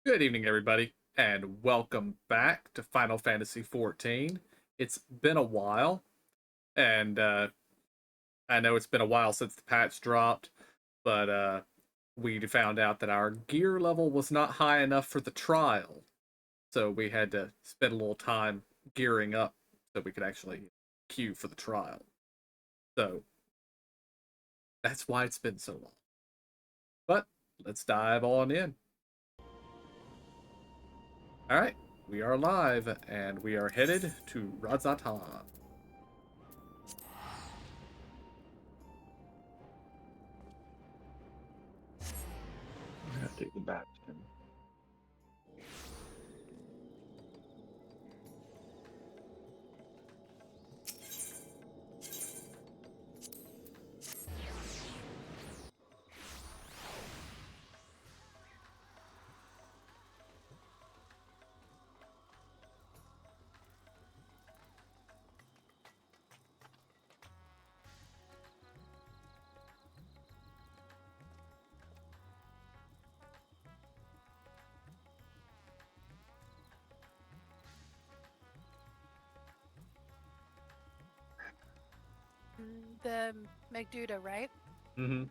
Good evening, everybody, and welcome back to Final Fantasy XIV. It's been a while, and I know it's been a while since the patch dropped, but we found out that our gear level was not high enough for the trial, so we had to spend a little time gearing up so we could actually queue for the trial. So that's why it's been so long. But let's dive on in. All right, we are live, and we are headed to Razatan. I'm gonna take the bastion. The McDuda, right? Mm-hmm.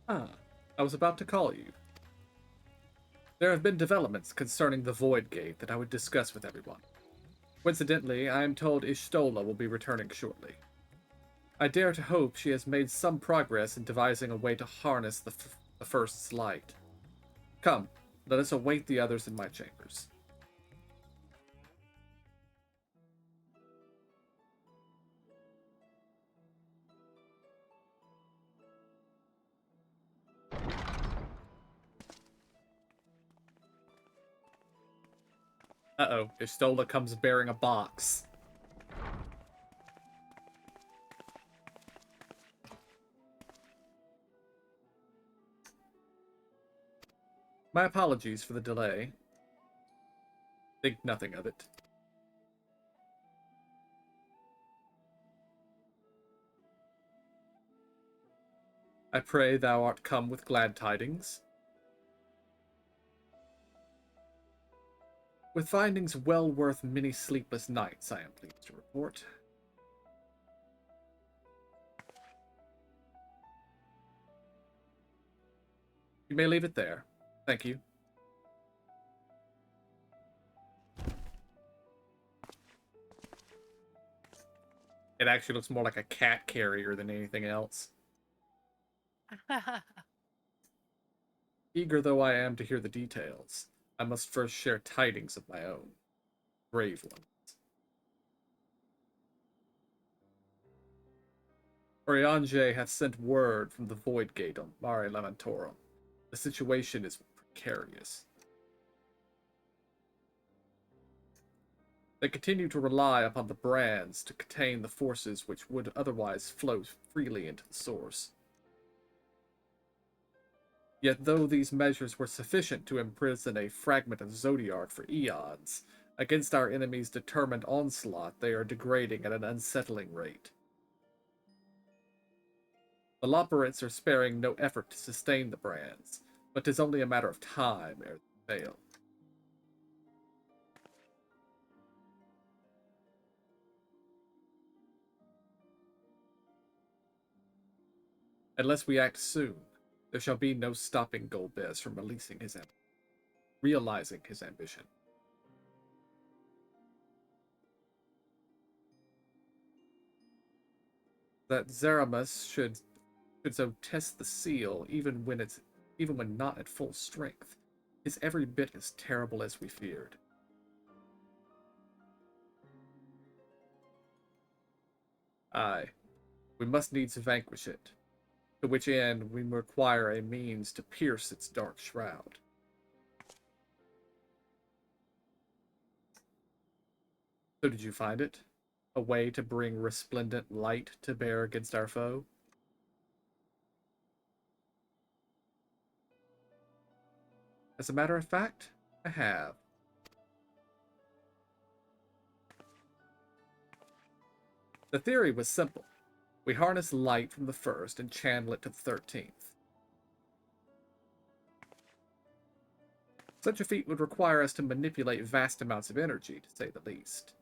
Ah, I was about to call you. There have been developments concerning the Void Gate that I would discuss with everyone. Coincidentally, I am told Ishtola will be returning shortly. I dare to hope she has made some progress in devising a way to harness the First's light. Come, let us await the others in my chambers. Uh-oh, Ishtola comes bearing a box. My apologies for the delay. Think nothing of it. I pray thou art come with glad tidings. With findings well worth many sleepless nights, I am pleased to report. You may leave it there. Thank you. It actually looks more like a cat carrier than anything else. Eager though I am to hear the details, I must first share tidings of my own. Brave ones. Oriange hath sent word from the Void Gate on Mare Lamentorum. The situation is precarious. They continue to rely upon the brands to contain the forces which would otherwise flow freely into the source. Yet though these measures were sufficient to imprison a fragment of Zodiark for eons, against our enemy's determined onslaught they are degrading at an unsettling rate. The Loporrits are sparing no effort to sustain the brands, but 'tis only a matter of time ere they fail. Unless we act soon, there shall be no stopping Golbez from realizing his ambition. That Zeramus should so test the seal even when not at full strength, is every bit as terrible as we feared. Aye, we must needs vanquish it, to which end we require a means to pierce its dark shroud. So did you find it? a way to bring resplendent light to bear against our foe? As a matter of fact, I have. The theory was simple. We harness light from the first and channel it to the 13th. Such a feat would require us to manipulate vast amounts of energy, to say the least.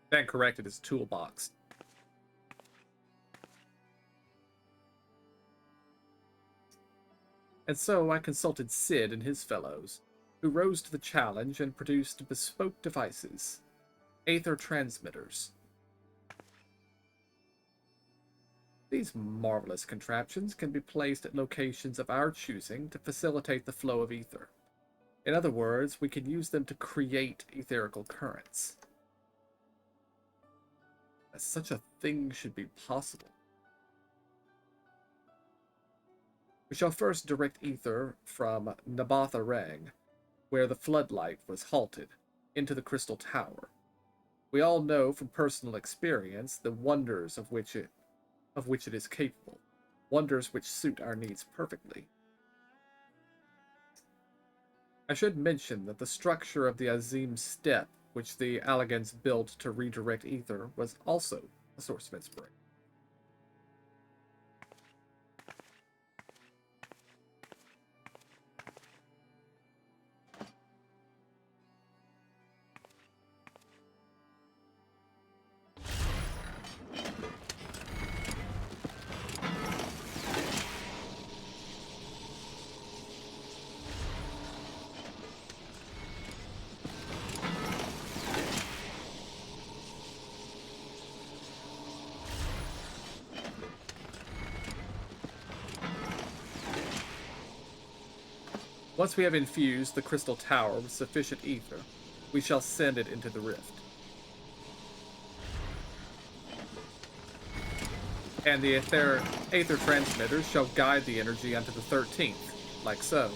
Then corrected his toolbox. And so I consulted Sid and his fellows, who rose to the challenge and produced bespoke devices, aether transmitters. These marvelous contraptions can be placed at locations of our choosing to facilitate the flow of ether. In other words, we can use them to create etherical currents. As such a thing should be possible. We shall first direct ether from Nabatha Rang, where the floodlight was halted, into the Crystal Tower. We all know from personal experience the wonders of which it is capable, wonders which suit our needs perfectly. I should mention that the structure of the Azim Step, which the Alligans built to redirect ether, was also a source of inspiration. Once we have infused the Crystal Tower with sufficient ether, we shall send it into the rift. And the aether transmitters shall guide the energy onto the 13th, like so.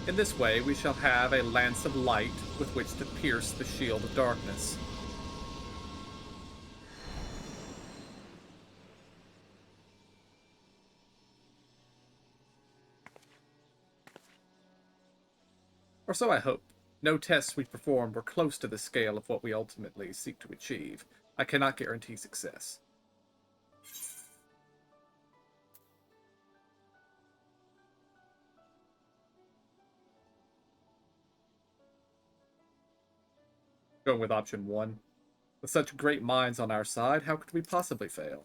In this way, we shall have a lance of light with which to pierce the shield of darkness. Or so I hope. No tests we performed were close to the scale of what we ultimately seek to achieve. I cannot guarantee success. Going with option 1. With such great minds on our side, how could we possibly fail?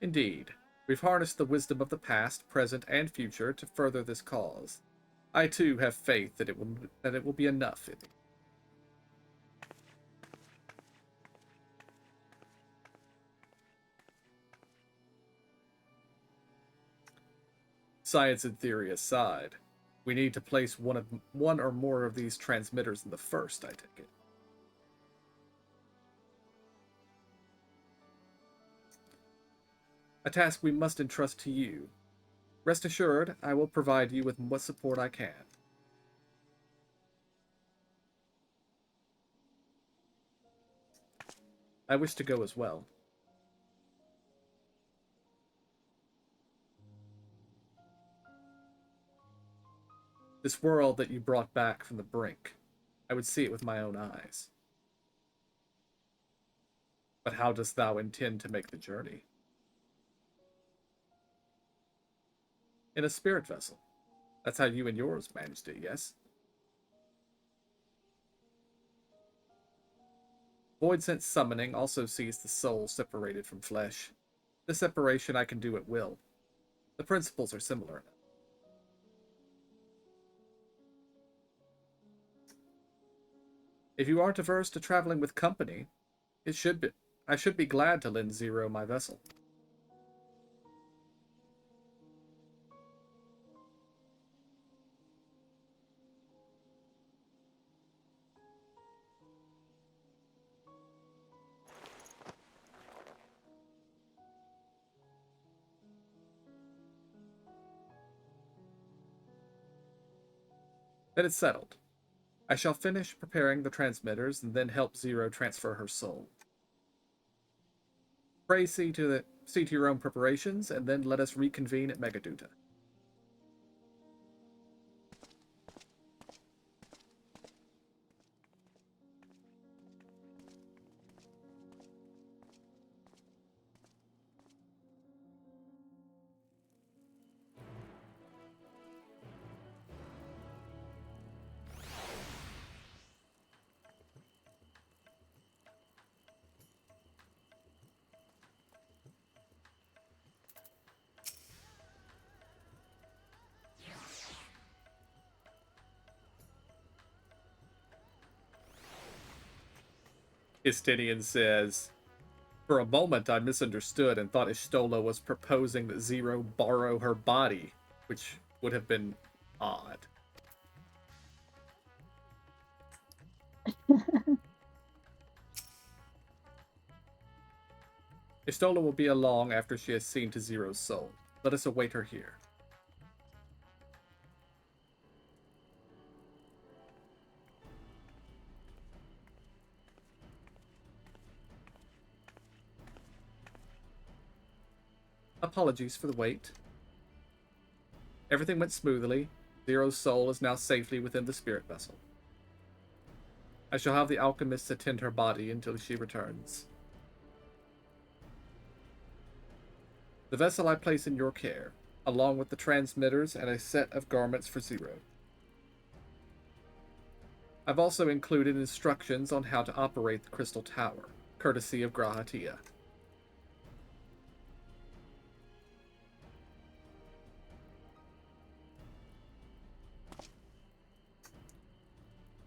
Indeed, we've harnessed the wisdom of the past, present, and future to further this cause. I too have faith that it will be enough. Science and theory aside, we need to place one or more of these transmitters in the first, I take it. A task we must entrust to you. Rest assured, I will provide you with what support I can. I wish to go as well. This world that you brought back from the brink, I would see it with my own eyes. But how dost thou intend to make the journey? In a spirit vessel. That's how you and yours managed it, yes? Void sense summoning also sees the soul separated from flesh. This separation I can do at will. The principles are similar enough. If you aren't averse to traveling with company, I should be glad to lend Zero my vessel. Then it's settled. I shall finish preparing the transmitters and then help Zero transfer her soul. Pray see to your own preparations, and then let us reconvene at Megaduta. Istinian says, for a moment I misunderstood and thought Ishtola was proposing that Zero borrow her body, which would have been odd. Ishtola will be along after she has seen to Zero's soul. Let us await her here. Apologies for the wait. Everything went smoothly. Zero's soul is now safely within the spirit vessel. I shall have the alchemists attend her body until she returns. The vessel I place in your care, along with the transmitters and a set of garments for Zero. I've also included instructions on how to operate the Crystal Tower, courtesy of Grahatia.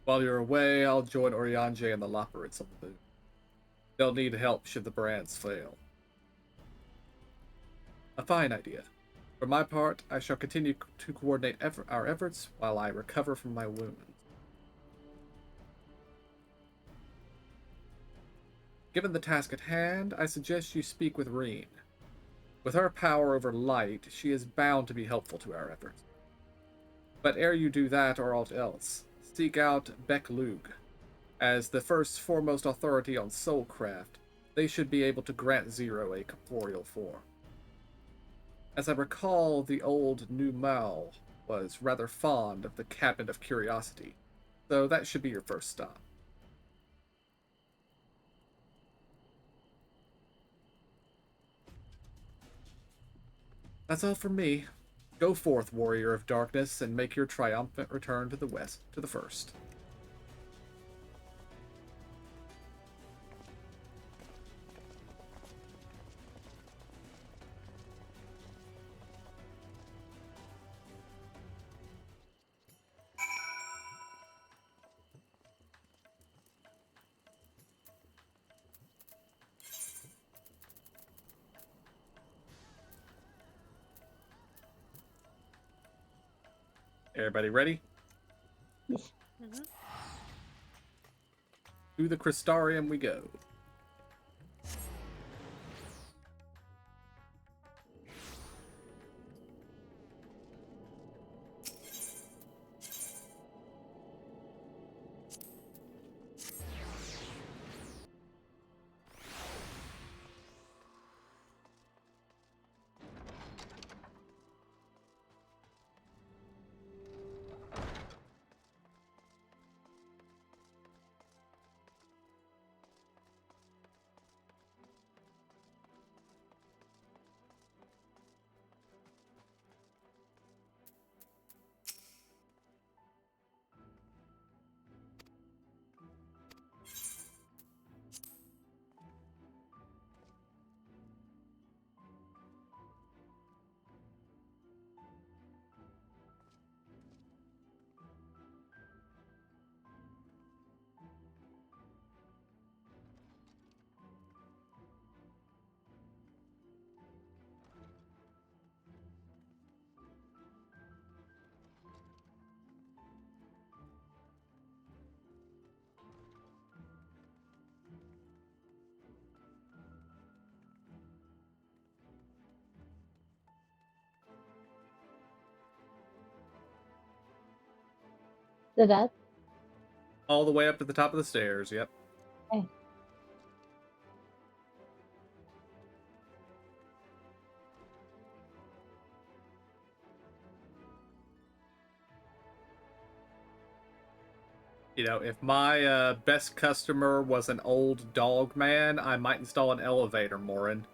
While you're away, I'll join Oriange and the Loperids on the moon. They'll need help should the brands fail. A fine idea. For my part, I shall continue to coordinate our efforts while I recover from my wounds. Given the task at hand, I suggest you speak with Reen. With her power over light, she is bound to be helpful to our efforts. But ere you do that or aught else, seek out Beck-Lug. As the foremost authority on soulcraft, they should be able to grant Zero a corporeal form. As I recall, the old Nu Mao was rather fond of the Cabinet of Curiosity, so that should be your first stop. That's all from me. Go forth, warrior of darkness, and make your triumphant return to the first. Everybody ready? Mm-hmm. To the Crystarium we go. To that? All the way up to the top of the stairs, yep. Okay. You know, if my best customer was an old dog man, I might install an elevator, Morin.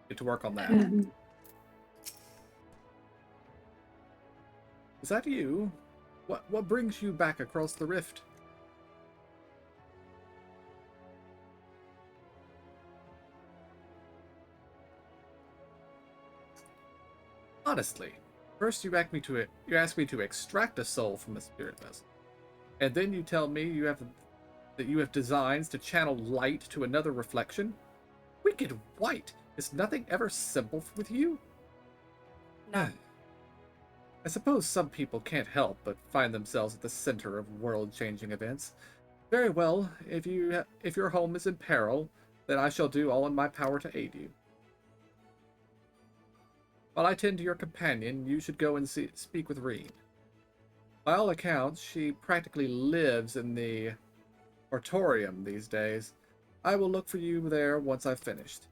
Get to work on that. Mhm. Is that you? What brings you back across the rift? Honestly, first you ask me to extract a soul from a spirit vessel, and then you tell me that you have designs to channel light to another reflection. Wicked white! Is nothing ever simple with you? No. I suppose some people can't help but find themselves at the center of world-changing events. Very well, if your home is in peril, then I shall do all in my power to aid you. While I tend to your companion, you should go and speak with Reen. By all accounts, she practically lives in the Ortorium these days. I will look for you there once I've finished.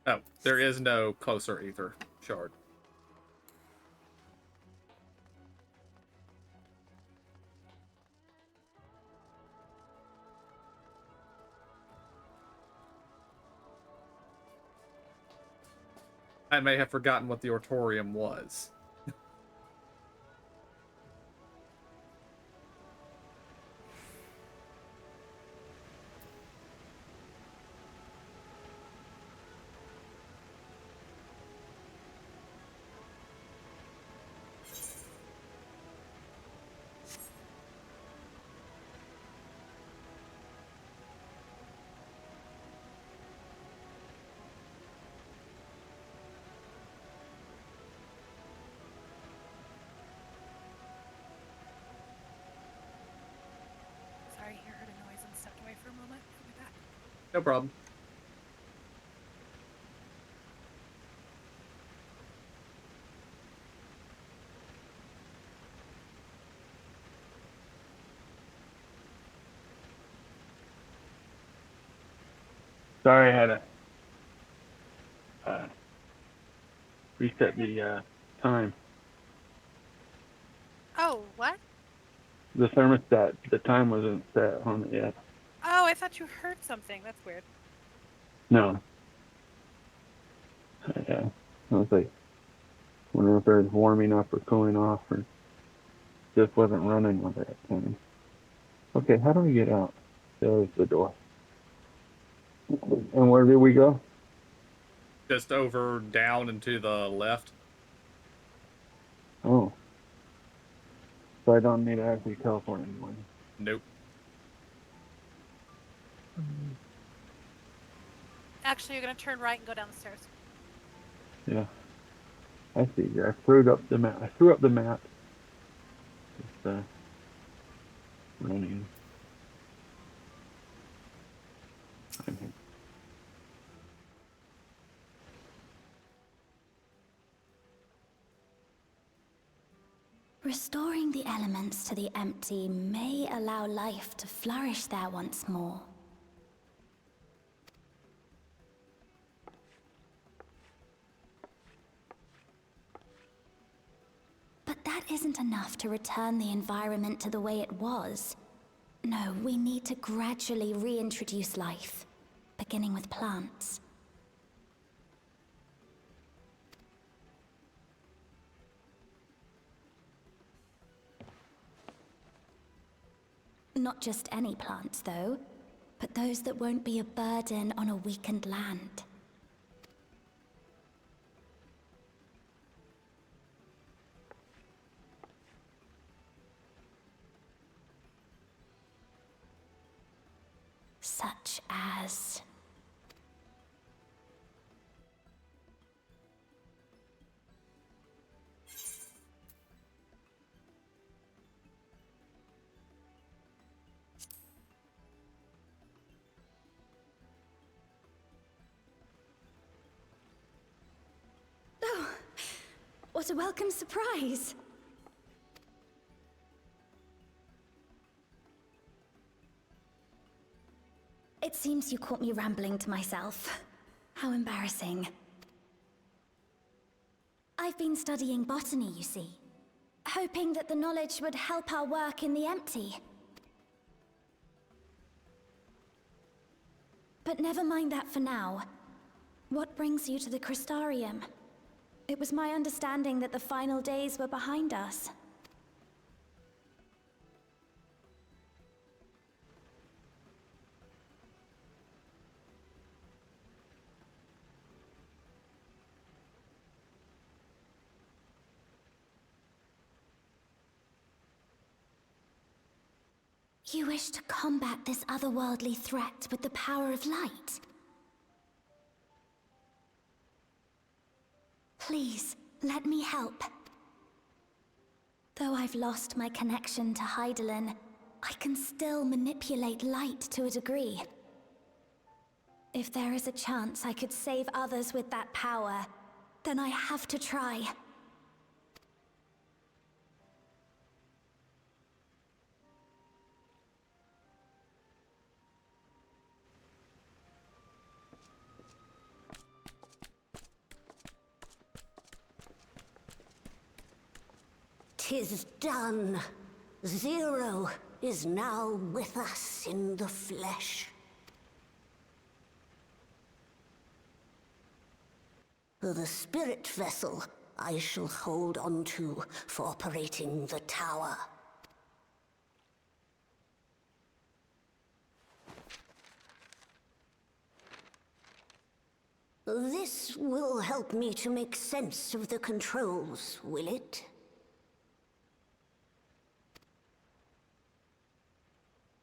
Oh, there is no closer ether shard. I may have forgotten what the Ortorium was. Sorry, you heard a noise and stepped away for a moment. I'll be back. No problem. Sorry, I had to reset the time. Oh, what? The thermostat, the time wasn't set on it yet. Oh, I thought you heard something. That's weird. No. Yeah. I was like, wondering if it was warming up or cooling off or just wasn't running with it. Okay, how do we get out? There's the door. And where did we go? Just over, down, and to the left. Oh. So I don't need to actually teleport anymore. Nope. Actually, you're gonna turn right and go down the stairs. Yeah. I see. I threw up the map. Just running. Restoring the elements to the empty may allow life to flourish there once more. But that isn't enough to return the environment to the way it was. No, we need to gradually reintroduce life, beginning with plants. Not just any plants, though, but those that won't be a burden on a weakened land. Such as... What a welcome surprise! It seems you caught me rambling to myself. How embarrassing. I've been studying botany, you see. Hoping that the knowledge would help our work in the empty. But never mind that for now. What brings you to the Crystarium? It was my understanding that the final days were behind us. You wish to combat this otherworldly threat with the power of light? Please, let me help. Though I've lost my connection to Hydaelyn, I can still manipulate light to a degree. If there is a chance I could save others with that power, then I have to try. "'Tis done. Zero is now with us in the flesh. The spirit vessel I shall hold on to for operating the tower. This will help me to make sense of the controls, will it?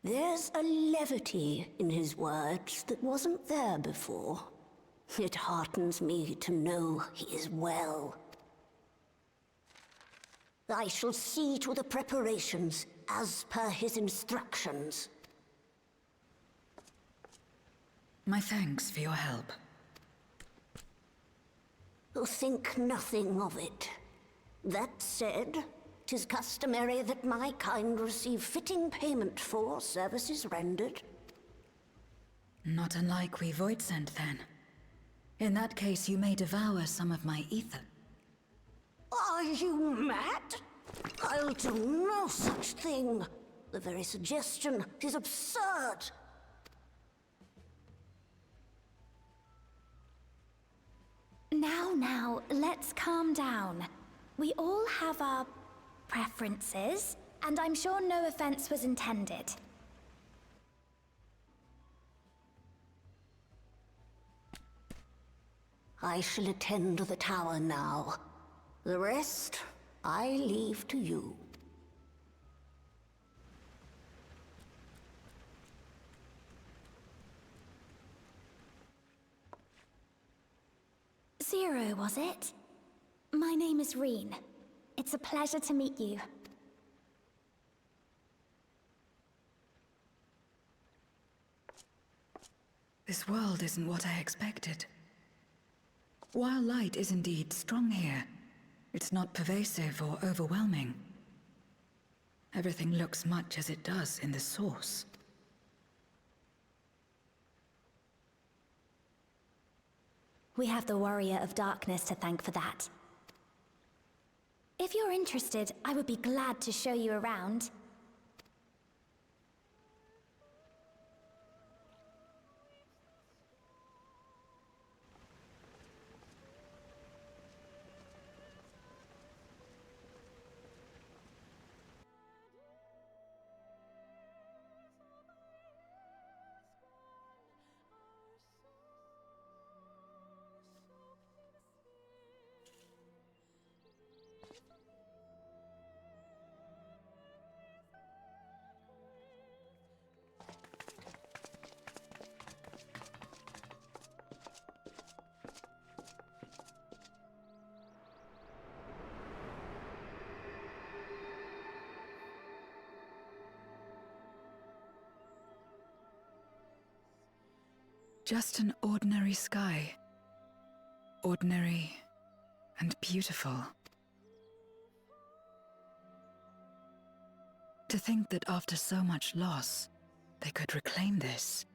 There's a levity in his words that wasn't there before. It heartens me to know he is well. I shall see to the preparations as per his instructions. My thanks for your help. Think nothing of it. That said, 'tis customary that my kind receive fitting payment for services rendered. Not unlike we Void Sent, then. In that case, you may devour some of my ether. Are you mad? I'll do no such thing. The very suggestion is absurd. Now, let's calm down. We all have our preferences, and I'm sure no offense was intended. I shall attend to the tower now. The rest, I leave to you. Zero, was it? My name is Reen. It's a pleasure to meet you. This world isn't what I expected. While light is indeed strong here, it's not pervasive or overwhelming. Everything looks much as it does in the source. We have the Warrior of Darkness to thank for that. If you're interested, I would be glad to show you around. Just an ordinary sky. Ordinary and beautiful. To think that after so much loss, they could reclaim this.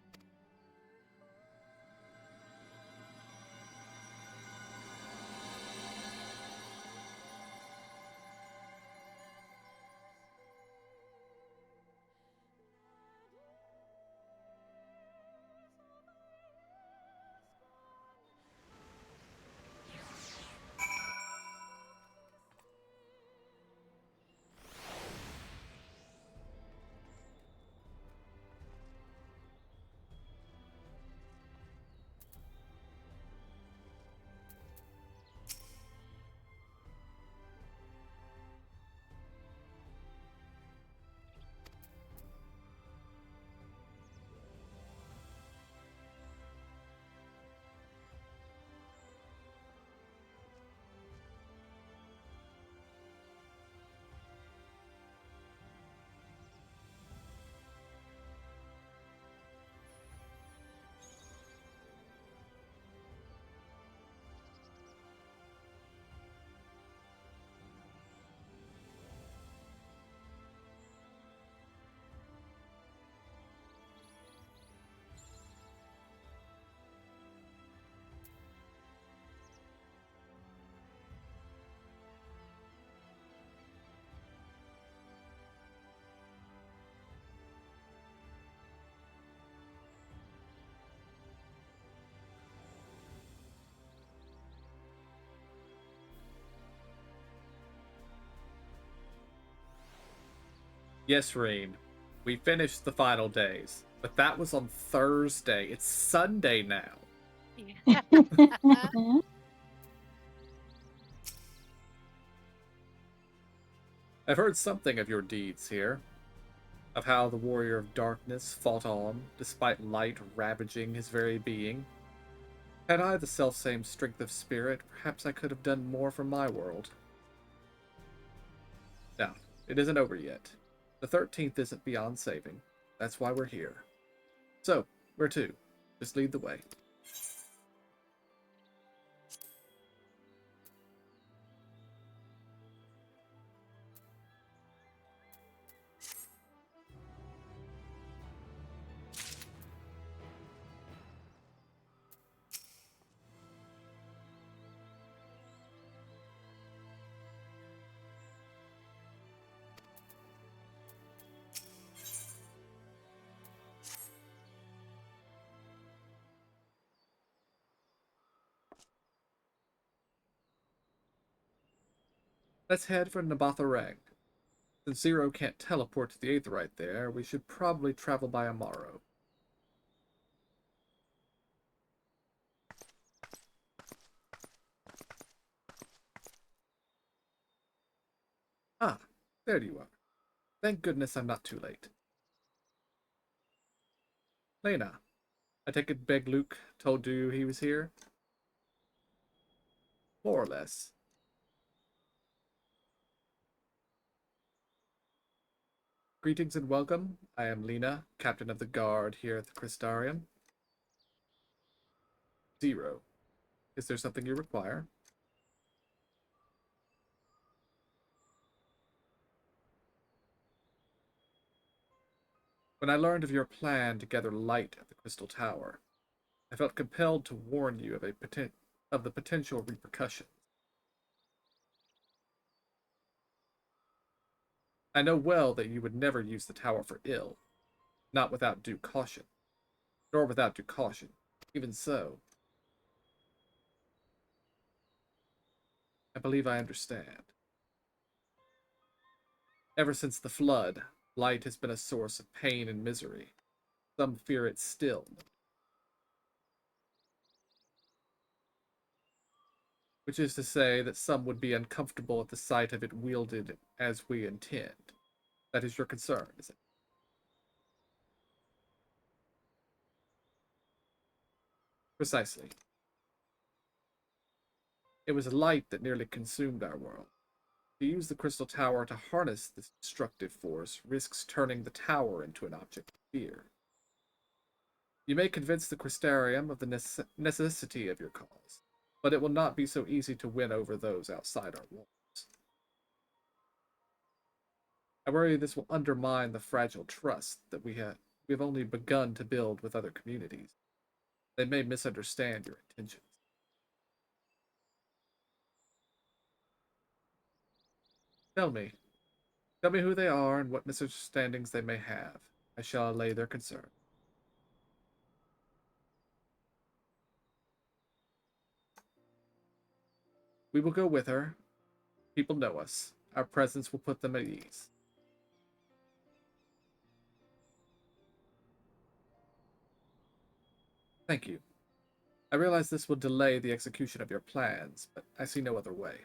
Yes, Reen. We finished the final days, but that was on Thursday. It's Sunday now. Yeah. I've heard something of your deeds here, of how the warrior of darkness fought on, despite light ravaging his very being. Had I the selfsame strength of spirit, perhaps I could have done more for my world. Now, it isn't over yet. The 13th isn't beyond saving. That's why we're here. So, where to? Just lead the way. Let's head for Nabatharang. Since Zero can't teleport to the Aetheryte there, we should probably travel by Amaro. Ah, there you are. Thank goodness I'm not too late. Lena, I take it Beg Luke told you he was here? More or less. Greetings and welcome. I am Lena, captain of the guard here at the Crystarium. Zero. Is there something you require? When I learned of your plan to gather light at the Crystal Tower, I felt compelled to warn you of of the potential repercussions. I know well that you would never use the tower for ill, not without due caution, nor without due caution. Even so, I believe I understand. Ever since the flood, light has been a source of pain and misery. Some fear it still, which is to say that some would be uncomfortable at the sight of it wielded as we intend. That is your concern, is it? Precisely. It was light that nearly consumed our world. To use the Crystal Tower to harness this destructive force risks turning the tower into an object of fear. You may convince the Crystarium of the necessity of your cause, but it will not be so easy to win over those outside our walls. I worry this will undermine the fragile trust that we have only begun to build with other communities. They may misunderstand your intentions. Tell me. Tell me who they are and what misunderstandings they may have. I shall allay their concern. We will go with her. People know us. Our presence will put them at ease. Thank you. I realize this will delay the execution of your plans, but I see no other way.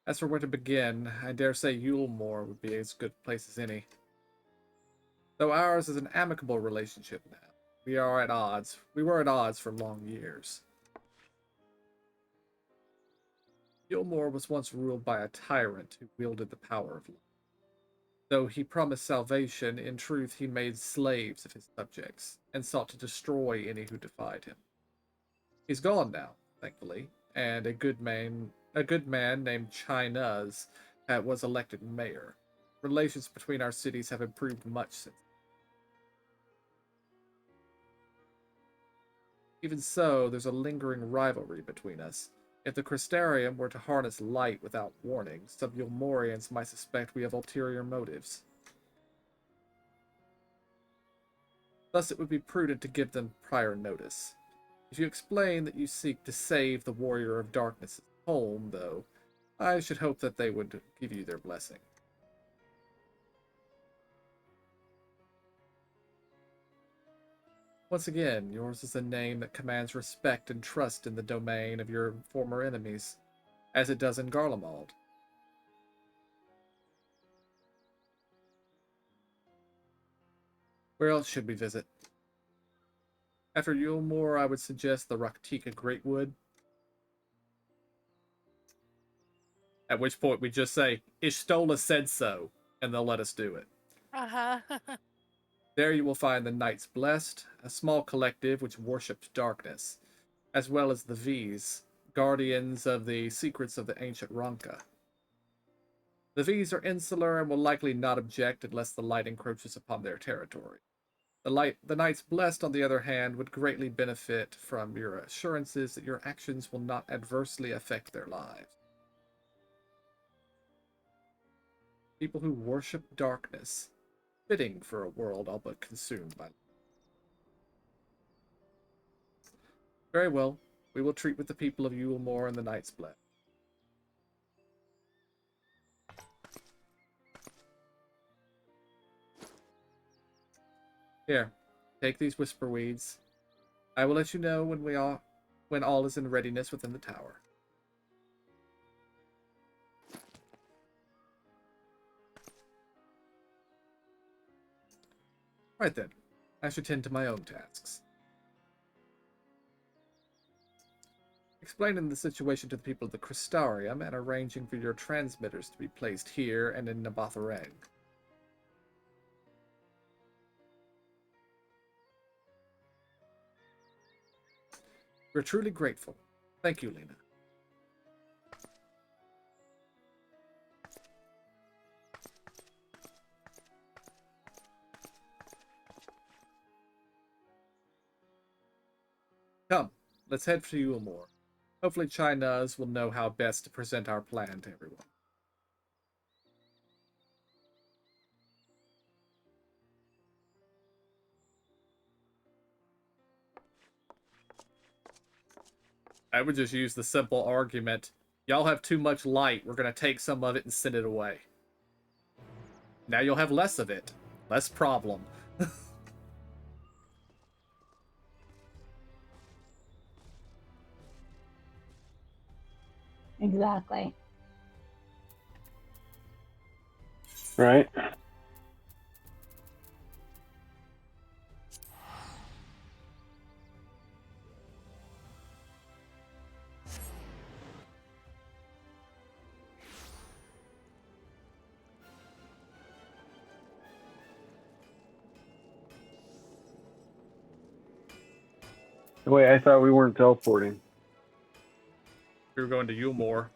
As for where to begin, I dare say Yulemoor would be as good a place as any. Though ours is an amicable relationship now, we are at odds. We were at odds for long years. Yulemoor was once ruled by a tyrant who wielded the power of light. Though he promised salvation, in truth he made slaves of his subjects, and sought to destroy any who defied him. He's gone now, thankfully, and a good man named Chinuz was elected mayor. Relations between our cities have improved much since. Even so, there's a lingering rivalry between us. If the Crystarium were to harness light without warning, some Yulmorians might suspect we have ulterior motives. Thus, it would be prudent to give them prior notice. If you explain that you seek to save the Warrior of Darkness' home, though, I should hope that they would give you their blessing. Once again, yours is a name that commands respect and trust in the domain of your former enemies, as it does in Garlemald. Where else should we visit? After Yulemoor, I would suggest the Raktika Greatwood. At which point we just say, Ishtola said so, and they'll let us do it. Uh-huh. There you will find the Knights Blessed, a small collective which worships darkness, as well as the V's, guardians of the secrets of the ancient Ranka. The V's are insular and will likely not object unless the light encroaches upon their territory. The Knights Blessed, on the other hand, would greatly benefit from your assurances that your actions will not adversely affect their lives. People who worship darkness, fitting for a world all but consumed by light. Very well, we will treat with the people of Yulemoor and the Knights Blessed. Here, take these whisper weeds. I will let you know when all is in readiness within the tower. Right then, I should tend to my own tasks. Explaining the situation to the people of the Crystarium and arranging for your transmitters to be placed here and in Nabatharang. We're truly grateful. Thank you, Lena. Come, let's head for Yulemoor. Hopefully Chinuz will know how best to present our plan to everyone. I would just use the simple argument, y'all have too much light, we're going to take some of it and send it away. Now you'll have less of it. Less problem. Exactly. Right? Wait, I thought we weren't teleporting. We were going to Yulmore.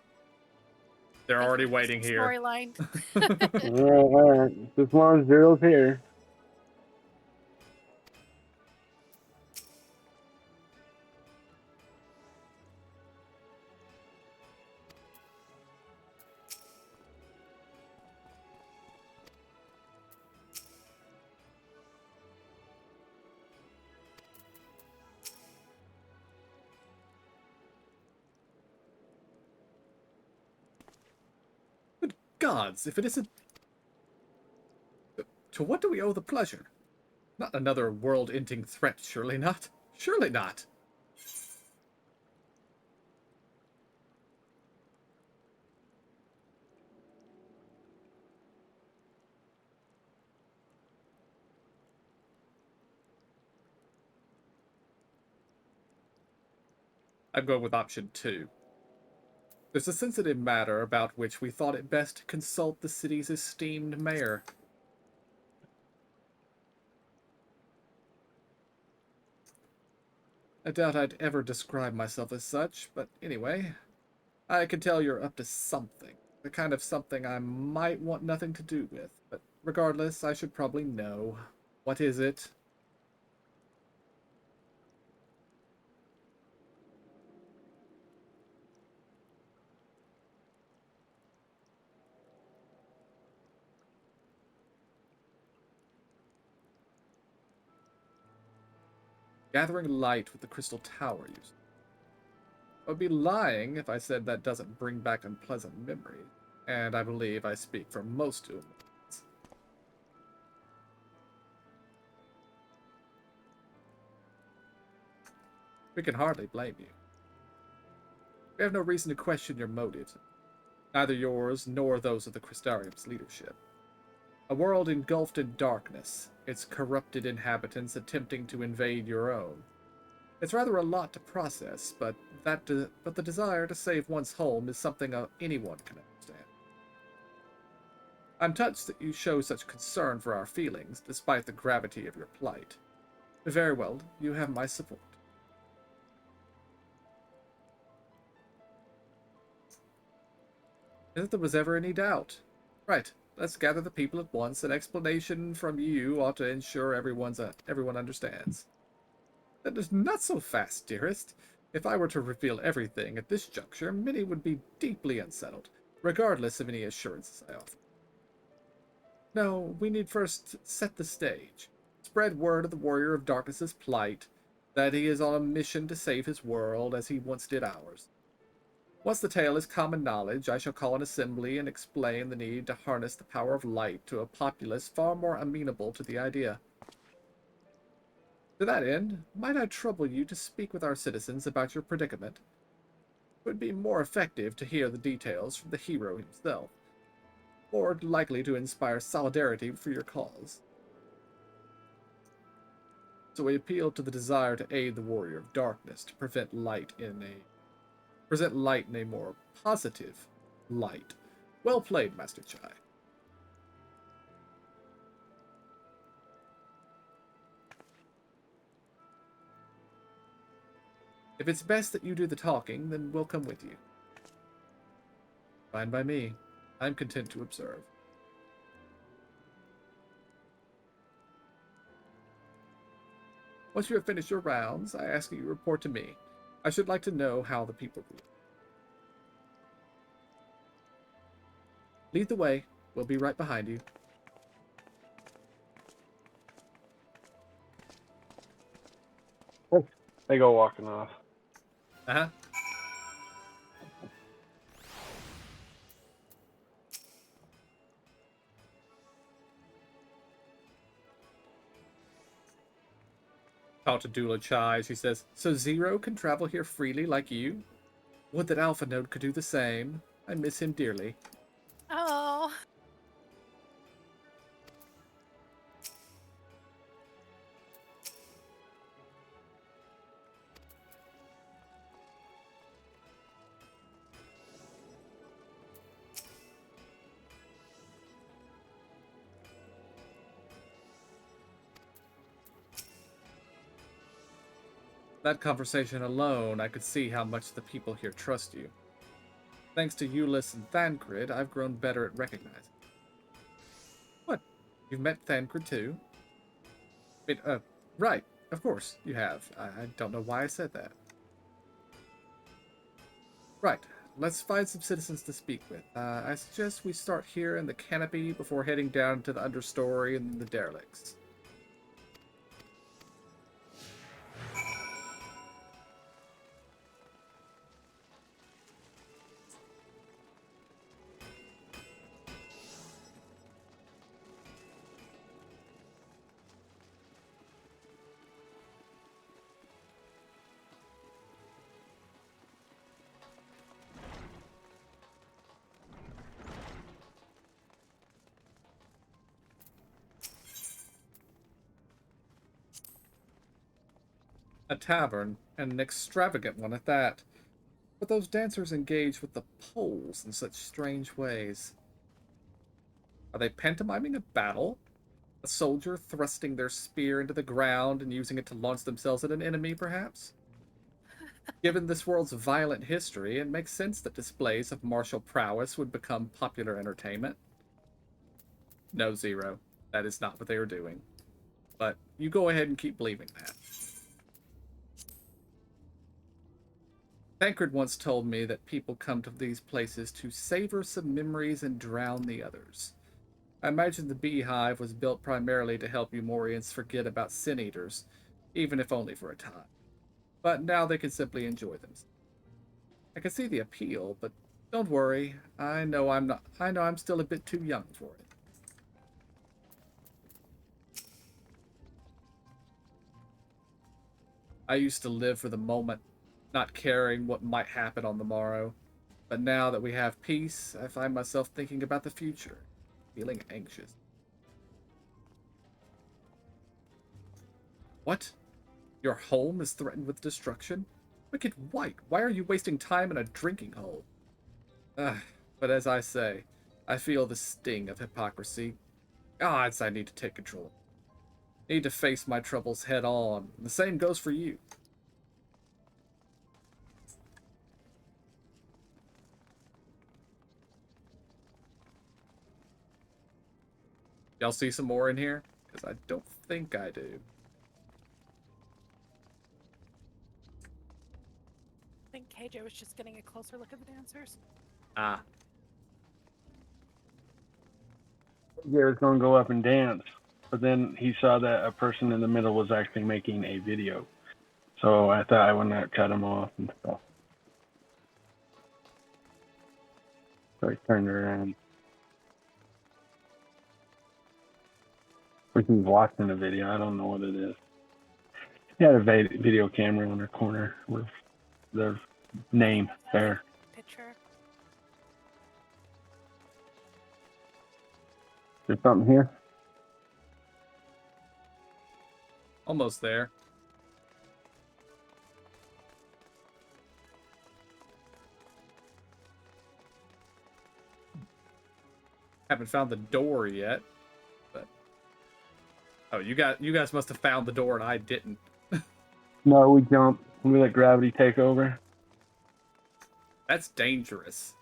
They're Thank already you for waiting some here. Storyline. All right. As long as Zero's here. Good gods, if it isn't... To what do we owe the pleasure? Not another world-ending threat, surely not. Surely not. I'm going with option 2. There's a sensitive matter about which we thought it best to consult the city's esteemed mayor. I doubt I'd ever describe myself as such, but anyway, I can tell you're up to something. The kind of something I might want nothing to do with, but regardless, I should probably know. What is it? Gathering light with the Crystal Tower, you say. I would be lying if I said that doesn't bring back unpleasant memories, and I believe I speak for most humans. We can hardly blame you. We have no reason to question your motives, neither yours nor those of the Crystarium's leadership. A world engulfed in darkness, its corrupted inhabitants attempting to invade your own. It's rather a lot to process, but the desire to save one's home is something anyone can understand. I'm touched that you show such concern for our feelings, despite the gravity of your plight. Very well, you have my support. As if there was ever any doubt. Right, let's gather the people at once. An explanation from you ought to ensure everyone understands. That is not so fast, dearest. If I were to reveal everything at this juncture, many would be deeply unsettled, regardless of any assurances I offer. No, we need first set the stage. Spread word of the Warrior of Darkness's plight, that he is on a mission to save his world as he once did ours. Once the tale is common knowledge, I shall call an assembly and explain the need to harness the power of light to a populace far more amenable to the idea. To that end, might I trouble you to speak with our citizens about your predicament? It would be more effective to hear the details from the hero himself, more likely to inspire solidarity for your cause. So we appeal to the desire to aid the Warrior of Darkness to present light in a more positive light. Well played, Master Chai. If it's best that you do the talking, then we'll come with you. Fine by me. I'm content to observe. Once you have finished your rounds, I ask that you report to me. I should like to know how the people feel. Lead the way. We'll be right behind you. They go walking off. Uh-huh. Talk to Dula Chai. She says, so Zero can travel here freely like you? Would that Alpha Node could do the same. I miss him dearly. Oh. That conversation alone, I could see how much the people here trust you. Thanks to Euless and Thancred, I've grown better at recognizing. What? You've met Thancred too? Right. Of course, you have. I don't know why I said that. Right. Let's find some citizens to speak with. I suggest we start here in the canopy before heading down to the understory and the derelicts. A tavern, and an extravagant one at that. But those dancers engage with the poles in such strange ways. Are they pantomiming a battle? A soldier thrusting their spear into the ground and using it to launch themselves at an enemy, perhaps? Given this world's violent history, it makes sense that displays of martial prowess would become popular entertainment. No, Zero. That is not what they are doing. But you go ahead and keep believing that. Tancred once told me that people come to these places to savor some memories and drown the others. I imagine the beehive was built primarily to help Umorians forget about sin eaters, even if only for a time. But now they can simply enjoy them. I can see the appeal, but don't worry. I know I'm still a bit too young for it. I used to live for the moment, not caring what might happen on the morrow. But now that we have peace, I find myself thinking about the future, feeling anxious. What? Your home is threatened with destruction? Wicked White, why are you wasting time in a drinking hole? But as I say, I feel the sting of hypocrisy. Gods, I need to take control. Need to face my troubles head on. The same goes for you. Y'all see some more in here? Because I don't think I do. I think KJ was just getting a closer look at the dancers. Ah. Garrett's gonna go up and dance, but then he saw that a person in the middle was actually making a video. So I thought I would not cut him off and stuff. So he turned around. Or he's watching a video. I don't know what it is. He had a video camera on the corner with their name there. Picture. There's something here? Almost there. Haven't found the door yet, but oh, you guys must have found the door and I didn't. No, we jumped. We let gravity take over. That's dangerous.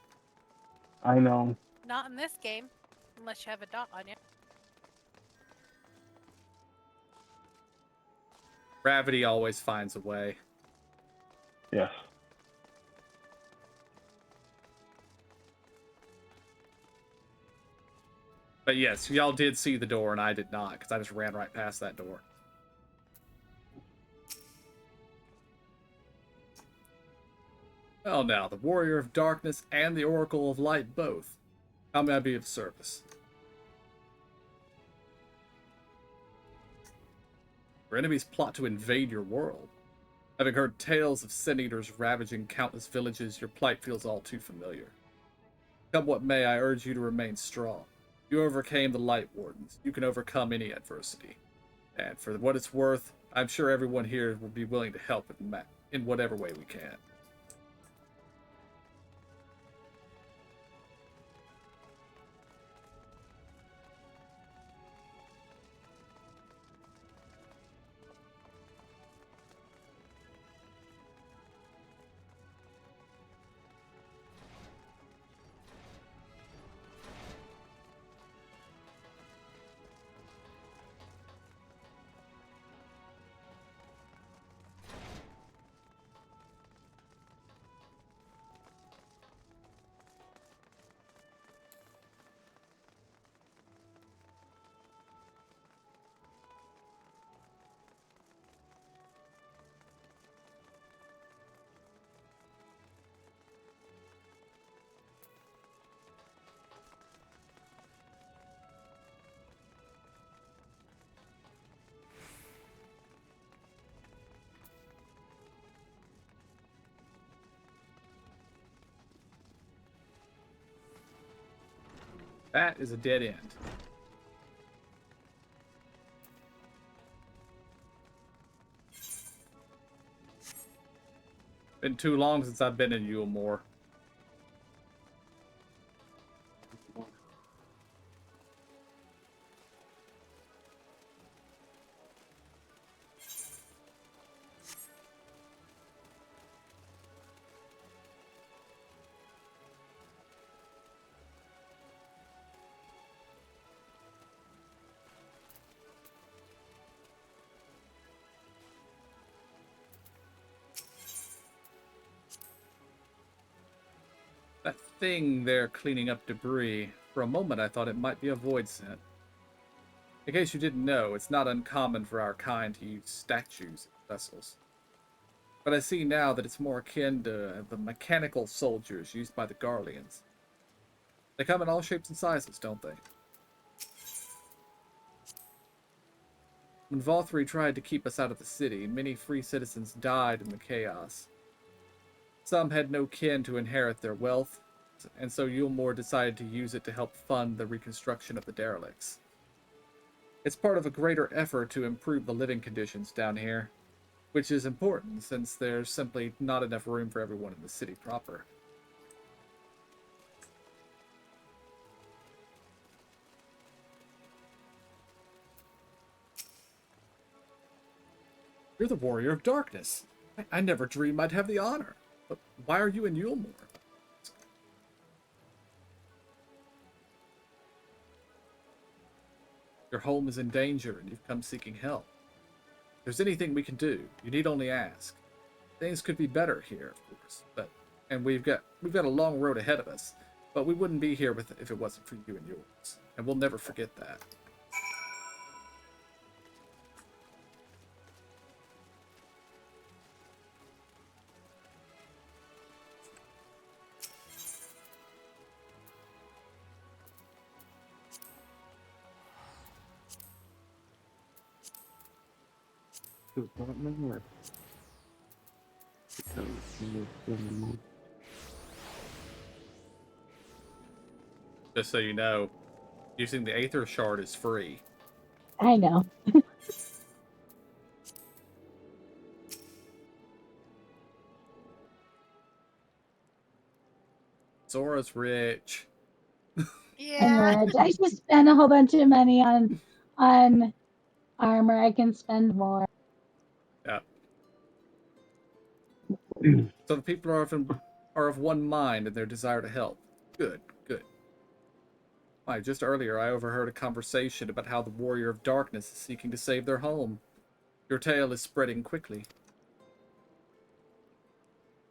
I know. Not in this game, unless you have a dot on you. Gravity always finds a way. Yes. But yes, y'all did see the door and I did not, because I just ran right past that door. Well now, the Warrior of Darkness and the Oracle of Light both. How may I be of service? Your enemies plot to invade your world. Having heard tales of sin eaters ravaging countless villages, your plight feels all too familiar. Come what may, I urge you to remain strong. You overcame the Light Wardens. You can overcome any adversity. And for what it's worth, I'm sure everyone here will be willing to help in whatever way we can. That is a dead end. Been too long since I've been in Yulmore. That thing there cleaning up debris, for a moment I thought it might be a void scent. In case you didn't know, it's not uncommon for our kind to use statues as vessels. But I see now that it's more akin to the mechanical soldiers used by the Garleans. They come in all shapes and sizes, don't they? When Valthree tried to keep us out of the city, many free citizens died in the chaos. Some had no kin to inherit their wealth, and so Yulmore decided to use it to help fund the reconstruction of the derelicts. It's part of a greater effort to improve the living conditions down here, which is important since there's simply not enough room for everyone in the city proper. You're the Warrior of Darkness. I never dreamed I'd have the honor. But why are you in Yulmore? Your home is in danger and you've come seeking help. If there's anything we can do, you need only ask. Things could be better here, of course, and we've got a long road ahead of us, but we wouldn't be here if it wasn't for you and yours, and we'll never forget that. Just so you know, using the Aether Shard is free. I know. Zora's rich. Yeah. And I just spent a whole bunch of money on armor. I can spend more. Yeah. So the people are of one mind in their desire to help. Good, good. Why, just earlier I overheard a conversation about how the Warrior of Darkness is seeking to save their home. Your tale is spreading quickly.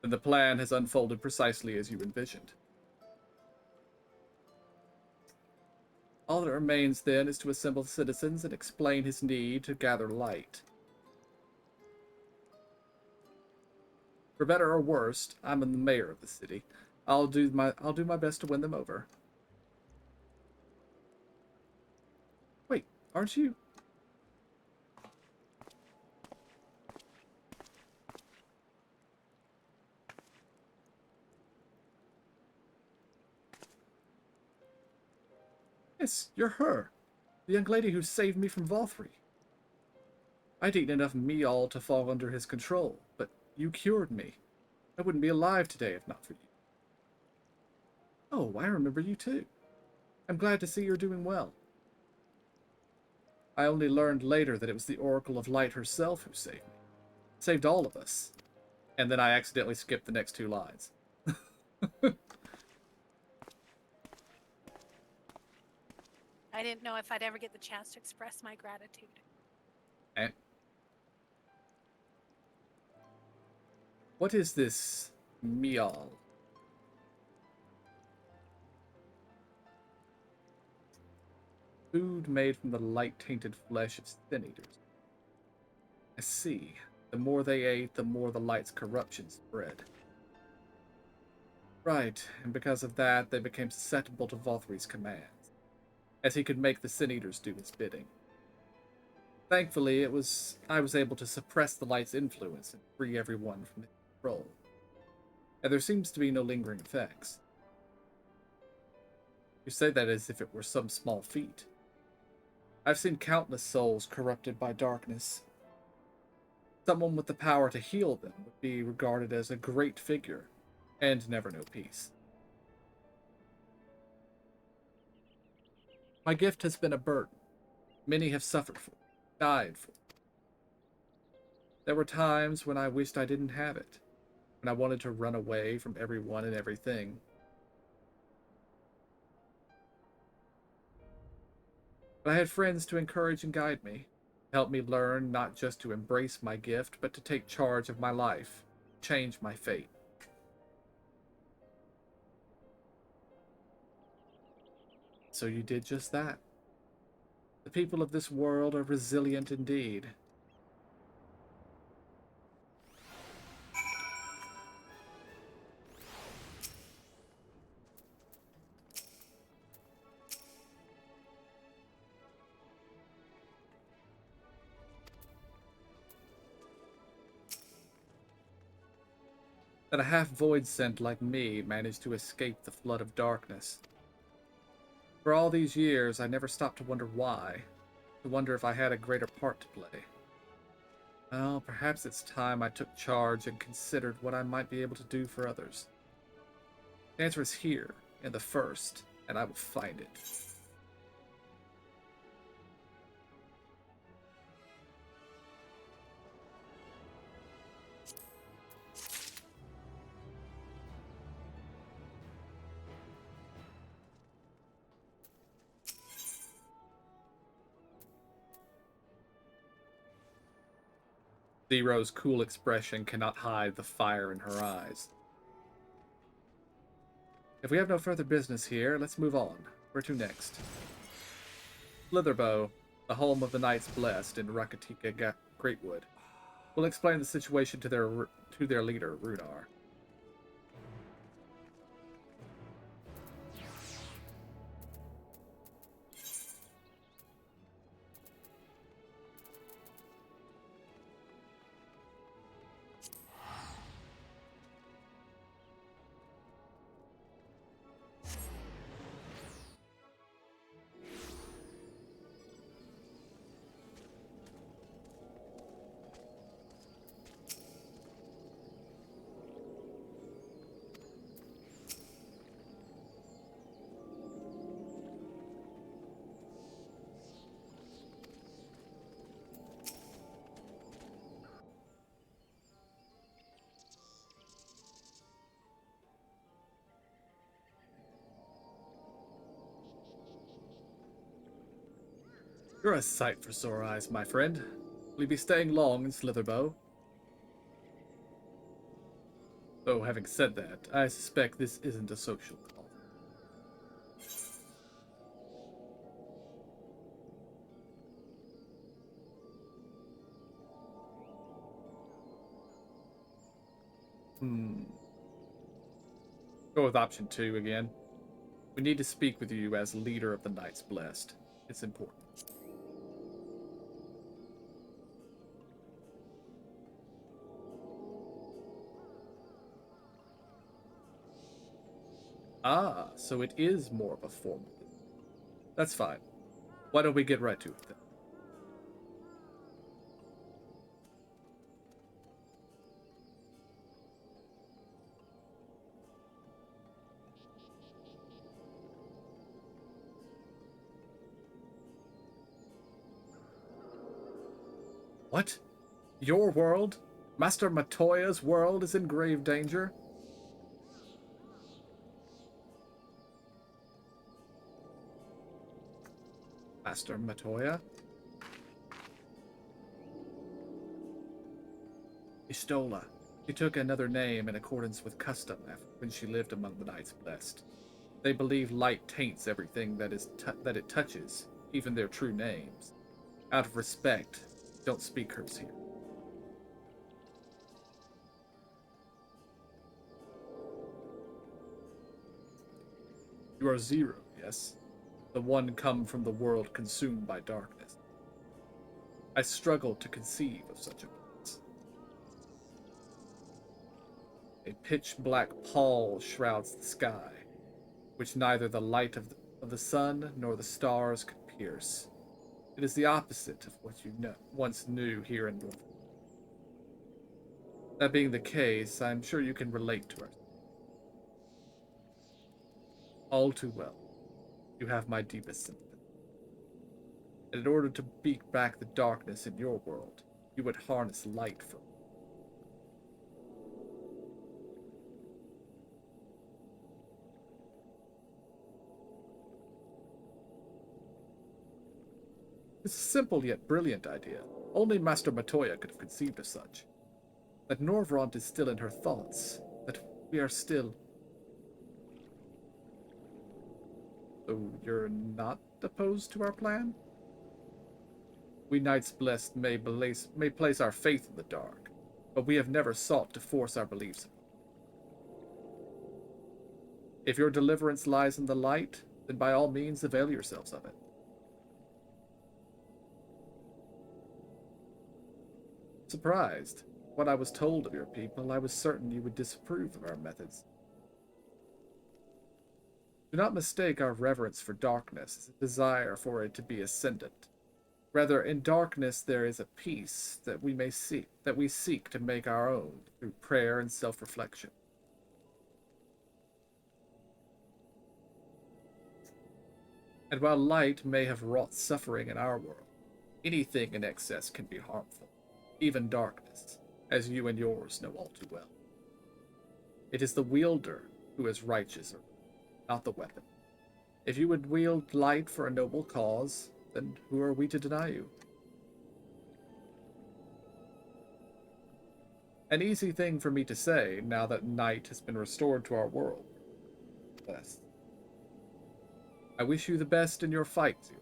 And the plan has unfolded precisely as you envisioned. All that remains then is to assemble citizens and explain his need to gather light. For better or worse, I'm the mayor of the city. I'll do my best to win them over. Wait, aren't you? Yes, you're her. The young lady who saved me from Valthree. I'd eaten enough meal to fall under his control, but you cured me. I wouldn't be alive today if not for you. Oh, I remember you too. I'm glad to see you're doing well. I only learned later that it was the Oracle of Light herself who saved me. Saved all of us. And then I accidentally skipped the next two lines. I didn't know if I'd ever get the chance to express my gratitude. And what is this meal? Food made from the light-tainted flesh of sin eaters. I see. The more they ate, the more the light's corruption spread. Right, and because of that, they became susceptible to Valthry's commands, as he could make the sin eaters do his bidding. Thankfully, I was able to suppress the light's influence and free everyone from its control. And there seems to be no lingering effects. You say that as if it were some small feat. I've seen countless souls corrupted by darkness. Someone with the power to heal them would be regarded as a great figure, and never know peace. My gift has been a burden. Many have suffered for it, died for it. There were times when I wished I didn't have it, when I wanted to run away from everyone and everything. But I had friends to encourage and guide me, help me learn not just to embrace my gift, but to take charge of my life, change my fate. So you did just that. The people of this world are resilient indeed. That a half-void scent like me managed to escape the flood of darkness. For all these years, I never stopped to wonder why, to wonder if I had a greater part to play. Well, perhaps it's time I took charge and considered what I might be able to do for others. The answer is here, in the first, and I will find it. Zero's cool expression cannot hide the fire in her eyes. If we have no further business here, let's move on. Where to next? Slitherbow, the home of the Knights Blessed in Rakatika Greatwood, will explain the situation to their leader, Runar. You're a sight for sore eyes, my friend. Will you be staying long in Slitherbow? Though, having said that, I suspect this isn't a social call. Go with option 2 again. We need to speak with you as leader of the Knights Blessed. It's important. Ah, so it is more of a formal. That's fine. Why don't we get right to it then? What? Your world? Master Matoya's world is in grave danger? Master Matoya? Istola. She took another name in accordance with custom when she lived among the Knights Blessed. They believe light taints everything that it touches, even their true names. Out of respect, don't speak hers here. You are Zero, yes? The one come from the world consumed by darkness. I struggle to conceive of such a place. A pitch-black pall shrouds the sky, which neither the light of of the sun nor the stars could pierce. It is the opposite of what you once knew here in North. That being the case, I'm sure you can relate to us. All too well. You have my deepest sympathy. And in order to beat back the darkness in your world, you would harness light from it. It's a simple yet brilliant idea. Only Master Matoya could have conceived of such. That Norvront is still in her thoughts. That we are still... So you're not opposed to our plan? We Knights Blessed may place our faith in the dark, but we have never sought to force our beliefs. If your deliverance lies in the light, then by all means avail yourselves of it. Surprised. When I was told of your people, I was certain you would disapprove of our methods. Do not mistake our reverence for darkness as a desire for it to be ascendant. Rather, in darkness there is a peace that we seek to make our own through prayer and self-reflection. And while light may have wrought suffering in our world, anything in excess can be harmful, even darkness, as you and yours know all too well. It is the wielder who is righteous, not the weapon. If you would wield light for a noble cause, then who are we to deny you? An easy thing for me to say, now that night has been restored to our world. Yes. I wish you the best in your fight, Zero.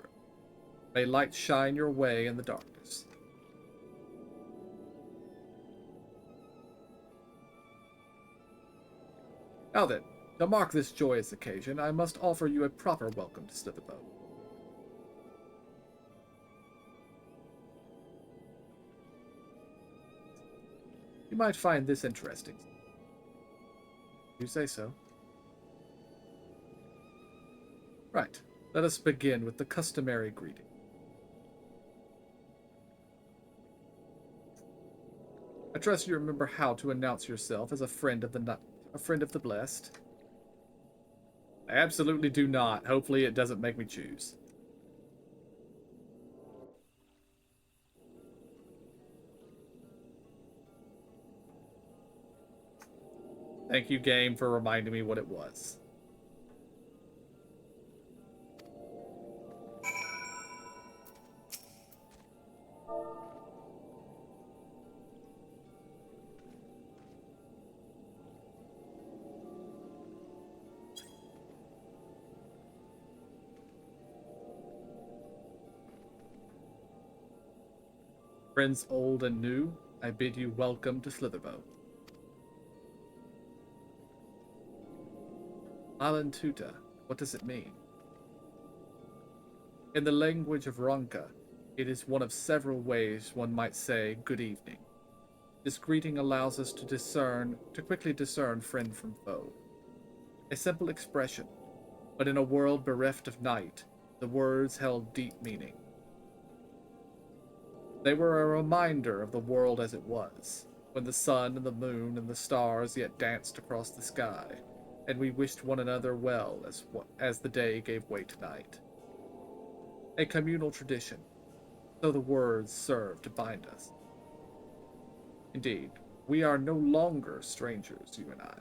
May light shine your way in the darkness. Now then, to mark this joyous occasion, I must offer you a proper welcome to Slitherbow. You might find this interesting. You say so. Right, let us begin with the customary greeting. I trust you remember how to announce yourself as a friend of the blessed. I absolutely do not. Hopefully it doesn't make me choose. Thank you, game, for reminding me what it was. Friends old and new, I bid you welcome to Slitherbow. Alan Tuta, what does it mean? In the language of Ronka, it is one of several ways one might say good evening. This greeting allows us to quickly discern friend from foe. A simple expression, but in a world bereft of night, the words held deep meaning. They were a reminder of the world as it was, when the sun and the moon and the stars yet danced across the sky, and we wished one another well as the day gave way to night. A communal tradition, so the words serve to bind us. Indeed, we are no longer strangers, you and I.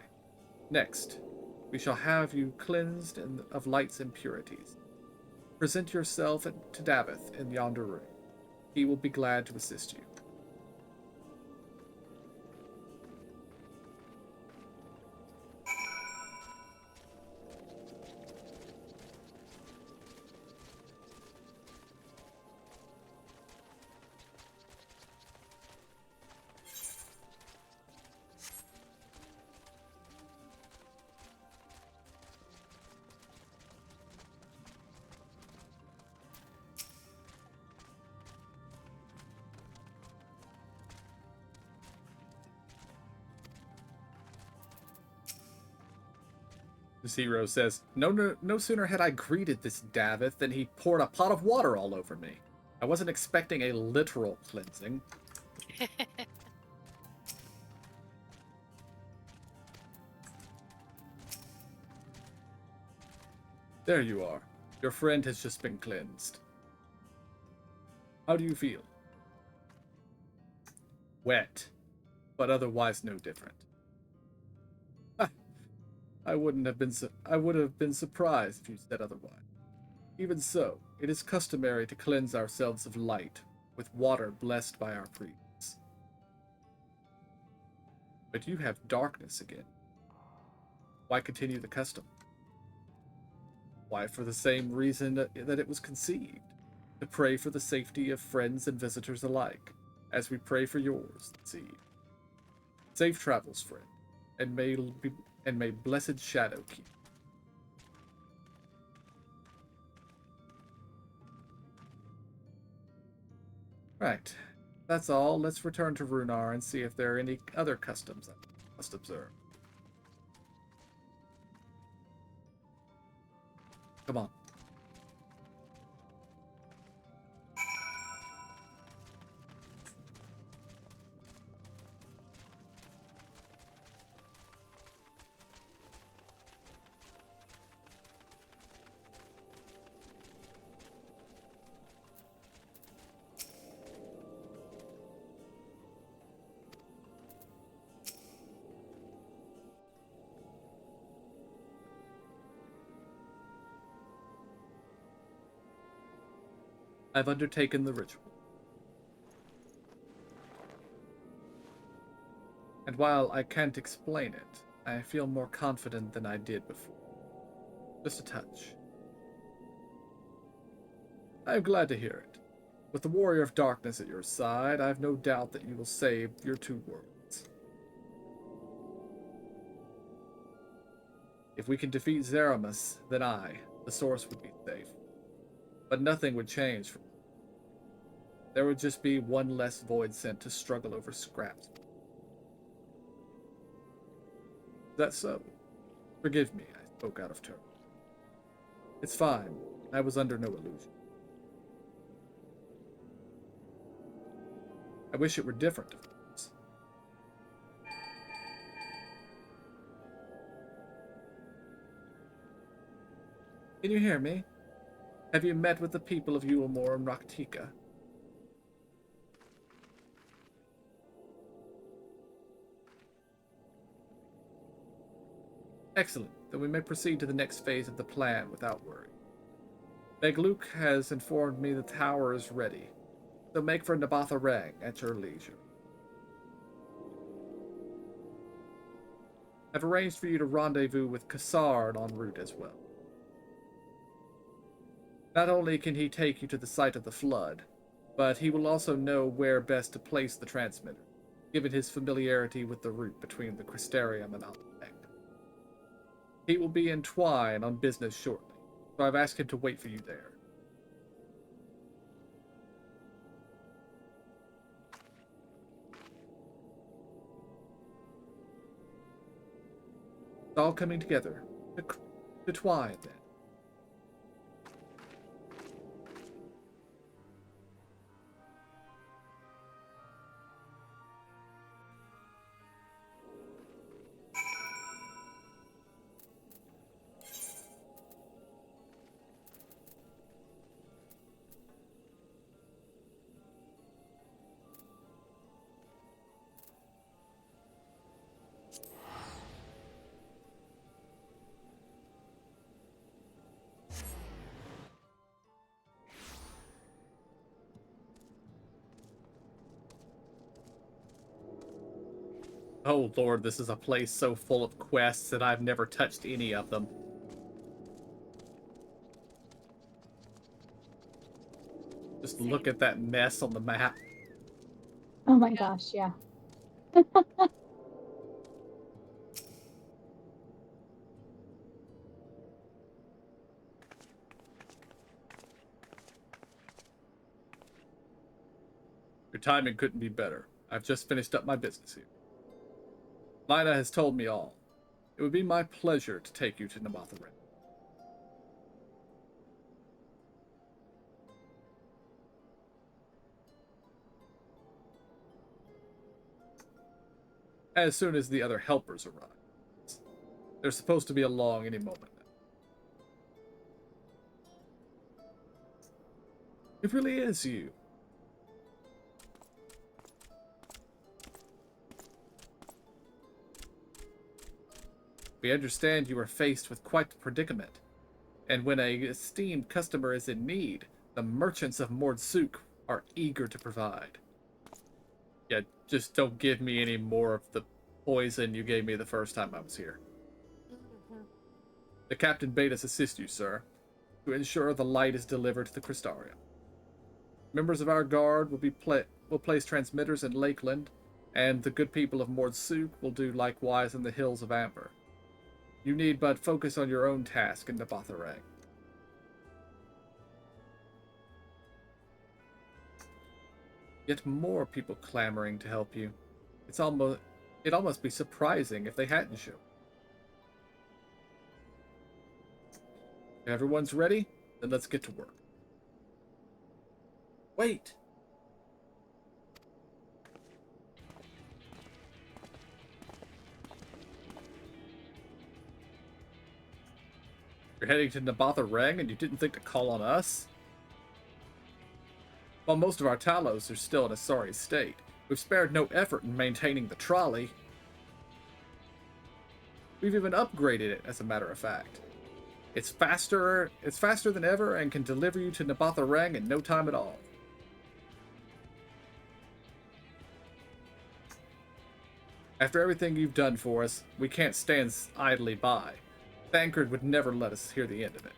Next, we shall have you cleansed of light's impurities. Present yourself to Davith in yonder room. He will be glad to assist you. Zero says, no sooner had I greeted this Davith than he poured a pot of water all over me. I wasn't expecting a literal cleansing. There you are. Your friend has just been cleansed. How do you feel? Wet, but otherwise no different. I would have been surprised if you said otherwise. Even so, it is customary to cleanse ourselves of light with water blessed by our priests. But you have darkness again. Why continue the custom? Why, for the same reason that it was conceived, to pray for the safety of friends and visitors alike, as we pray for yours this eve. Safe travels, friend, and may blessed shadow keep. Right. That's all. Let's return to Runar and see if there are any other customs I must observe. Come on. I've undertaken the ritual. And while I can't explain it, I feel more confident than I did before. Just a touch. I am glad to hear it. With the Warrior of Darkness at your side, I have no doubt that you will save your two worlds. If we can defeat Zeramus, then the Source, would be safe. But nothing would change for me. There would just be one less void sent to struggle over scraps. Is that so? Forgive me, I spoke out of turn. It's fine. I was under no illusion. I wish it were different, of course. Can you hear me? Have you met with the people of Yulmore and Raktika? Excellent. Then we may proceed to the next phase of the plan without worry. Begluk has informed me the tower is ready, so make for Nabatha Rang at your leisure. I've arranged for you to rendezvous with Kassard en route as well. Not only can he take you to the site of the flood, but he will also know where best to place the transmitter, given his familiarity with the route between the Crystarium and Alpeg. He will be in Twine on business shortly, so I've asked him to wait for you there. It's all coming together. To Twine, then. Oh lord, this is a place so full of quests that I've never touched any of them. Just look at that mess on the map. Oh my gosh, yeah. Your timing couldn't be better. I've just finished up my business here. Lina has told me all. It would be my pleasure to take you to Namatha Rim. As soon as the other helpers arrive. They're supposed to be along any moment now. It really is you. We understand you are faced with quite the predicament, and when an esteemed customer is in need, the merchants of Mordsuk are eager to provide. Yeah, just don't give me any more of the poison you gave me the first time I was here. The captain bade us assist you, sir, to ensure the light is delivered to the Crystarium. Members of our guard will place transmitters in Lakeland, and the good people of Mordsuk will do likewise in the Hills of Amber. You need but focus on your own task in Nabatharang. Yet more people clamoring to help you. It'd almost be surprising if they hadn't shown. If everyone's ready, then let's get to work. Wait! You're heading to Nabatharang and you didn't think to call on us? While most of our Talos are still in a sorry state, we've spared no effort in maintaining the trolley. We've even upgraded it, as a matter of fact. It's faster than ever and can deliver you to Nabatharang in no time at all. After everything you've done for us, we can't stand idly by. Thancred would never let us hear the end of it.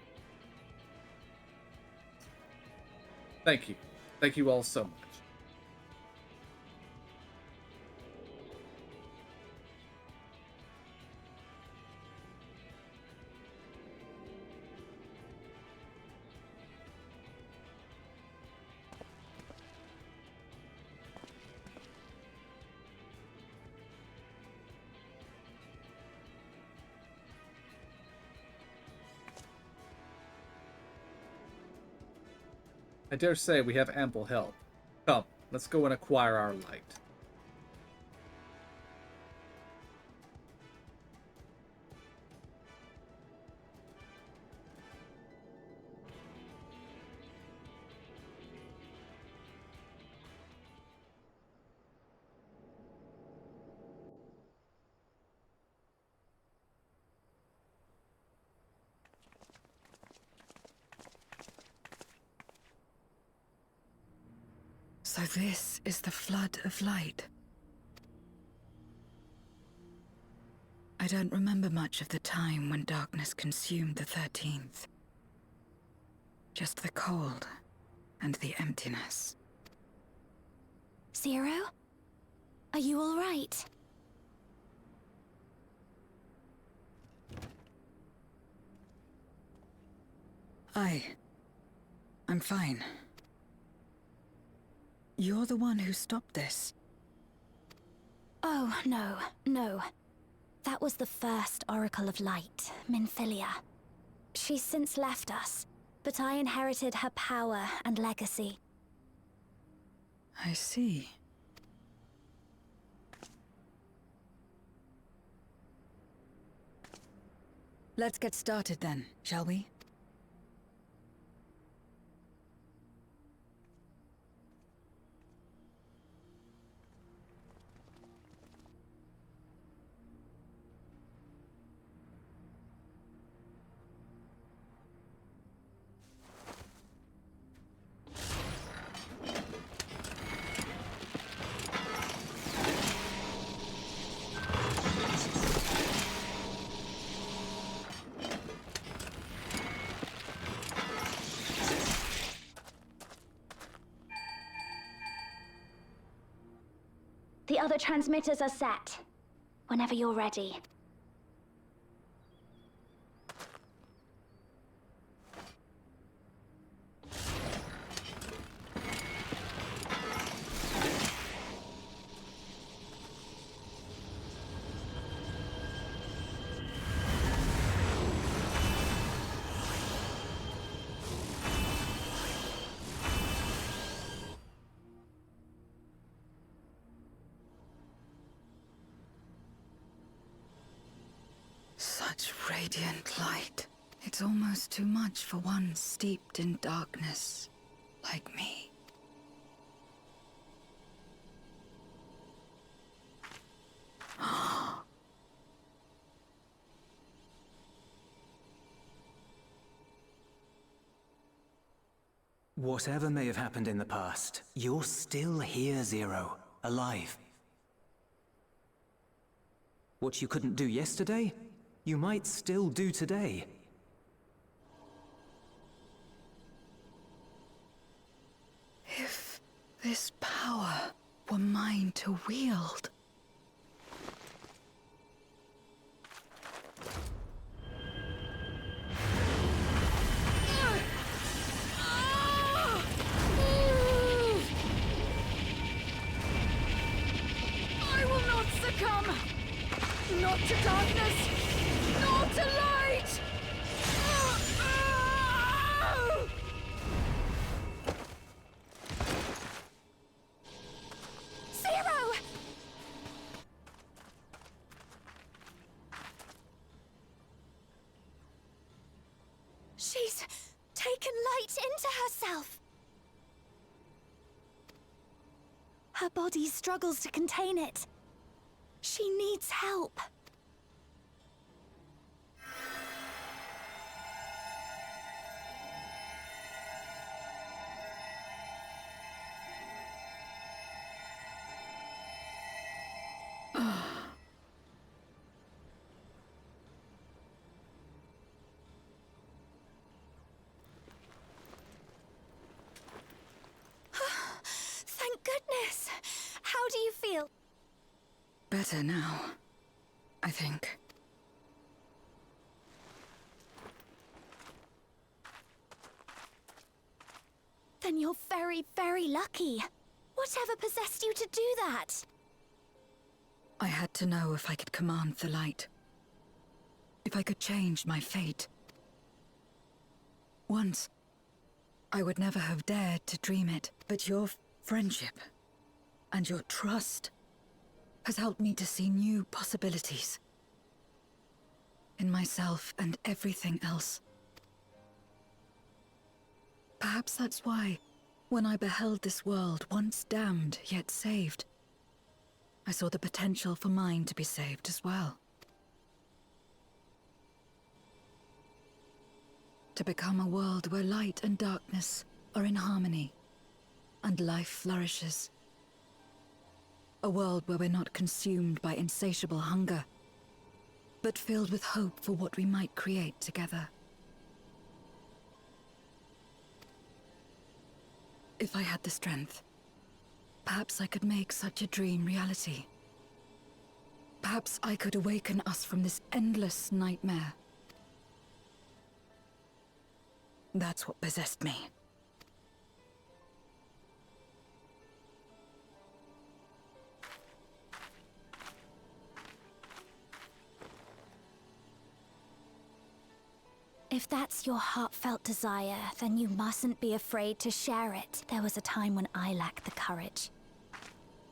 Thank you. Thank you all so much. I dare say we have ample help. Come, let's go and acquire our light. So this is the flood of light. I don't remember much of the time when darkness consumed the 13th. Just the cold and the emptiness. Zero? Are you all right? I'm fine. You're the one who stopped this. Oh, no. That was the first Oracle of Light, Minfilia. She's since left us, but I inherited her power and legacy. I see. Let's get started then, shall we? The other transmitters are set. Whenever you're ready. radiant light. It's almost too much for one steeped in darkness like me. Whatever may have happened in the past, you're still here, Zero, alive. What you couldn't do yesterday, you might still do today. If this power were mine to wield. I will not succumb! Not to darkness! Not to light! Zero! She's taken light into herself. Her body struggles to contain it. She needs help. Thank goodness. How do you feel? Better now, I think. Then you're very, very lucky. Whatever possessed you to do that? I had to know if I could command the light. If I could change my fate. Once, I would never have dared to dream it, but your friendship and your trust has helped me to see new possibilities. In myself and everything else. Perhaps that's why, when I beheld this world once damned yet saved, I saw the potential for mine to be saved as well. To become a world where light and darkness are in harmony, and life flourishes. A world where we're not consumed by insatiable hunger, but filled with hope for what we might create together. If I had the strength, perhaps I could make such a dream reality. Perhaps I could awaken us from this endless nightmare. That's what possessed me. If that's your heartfelt desire, then you mustn't be afraid to share it. There was a time when I lacked the courage.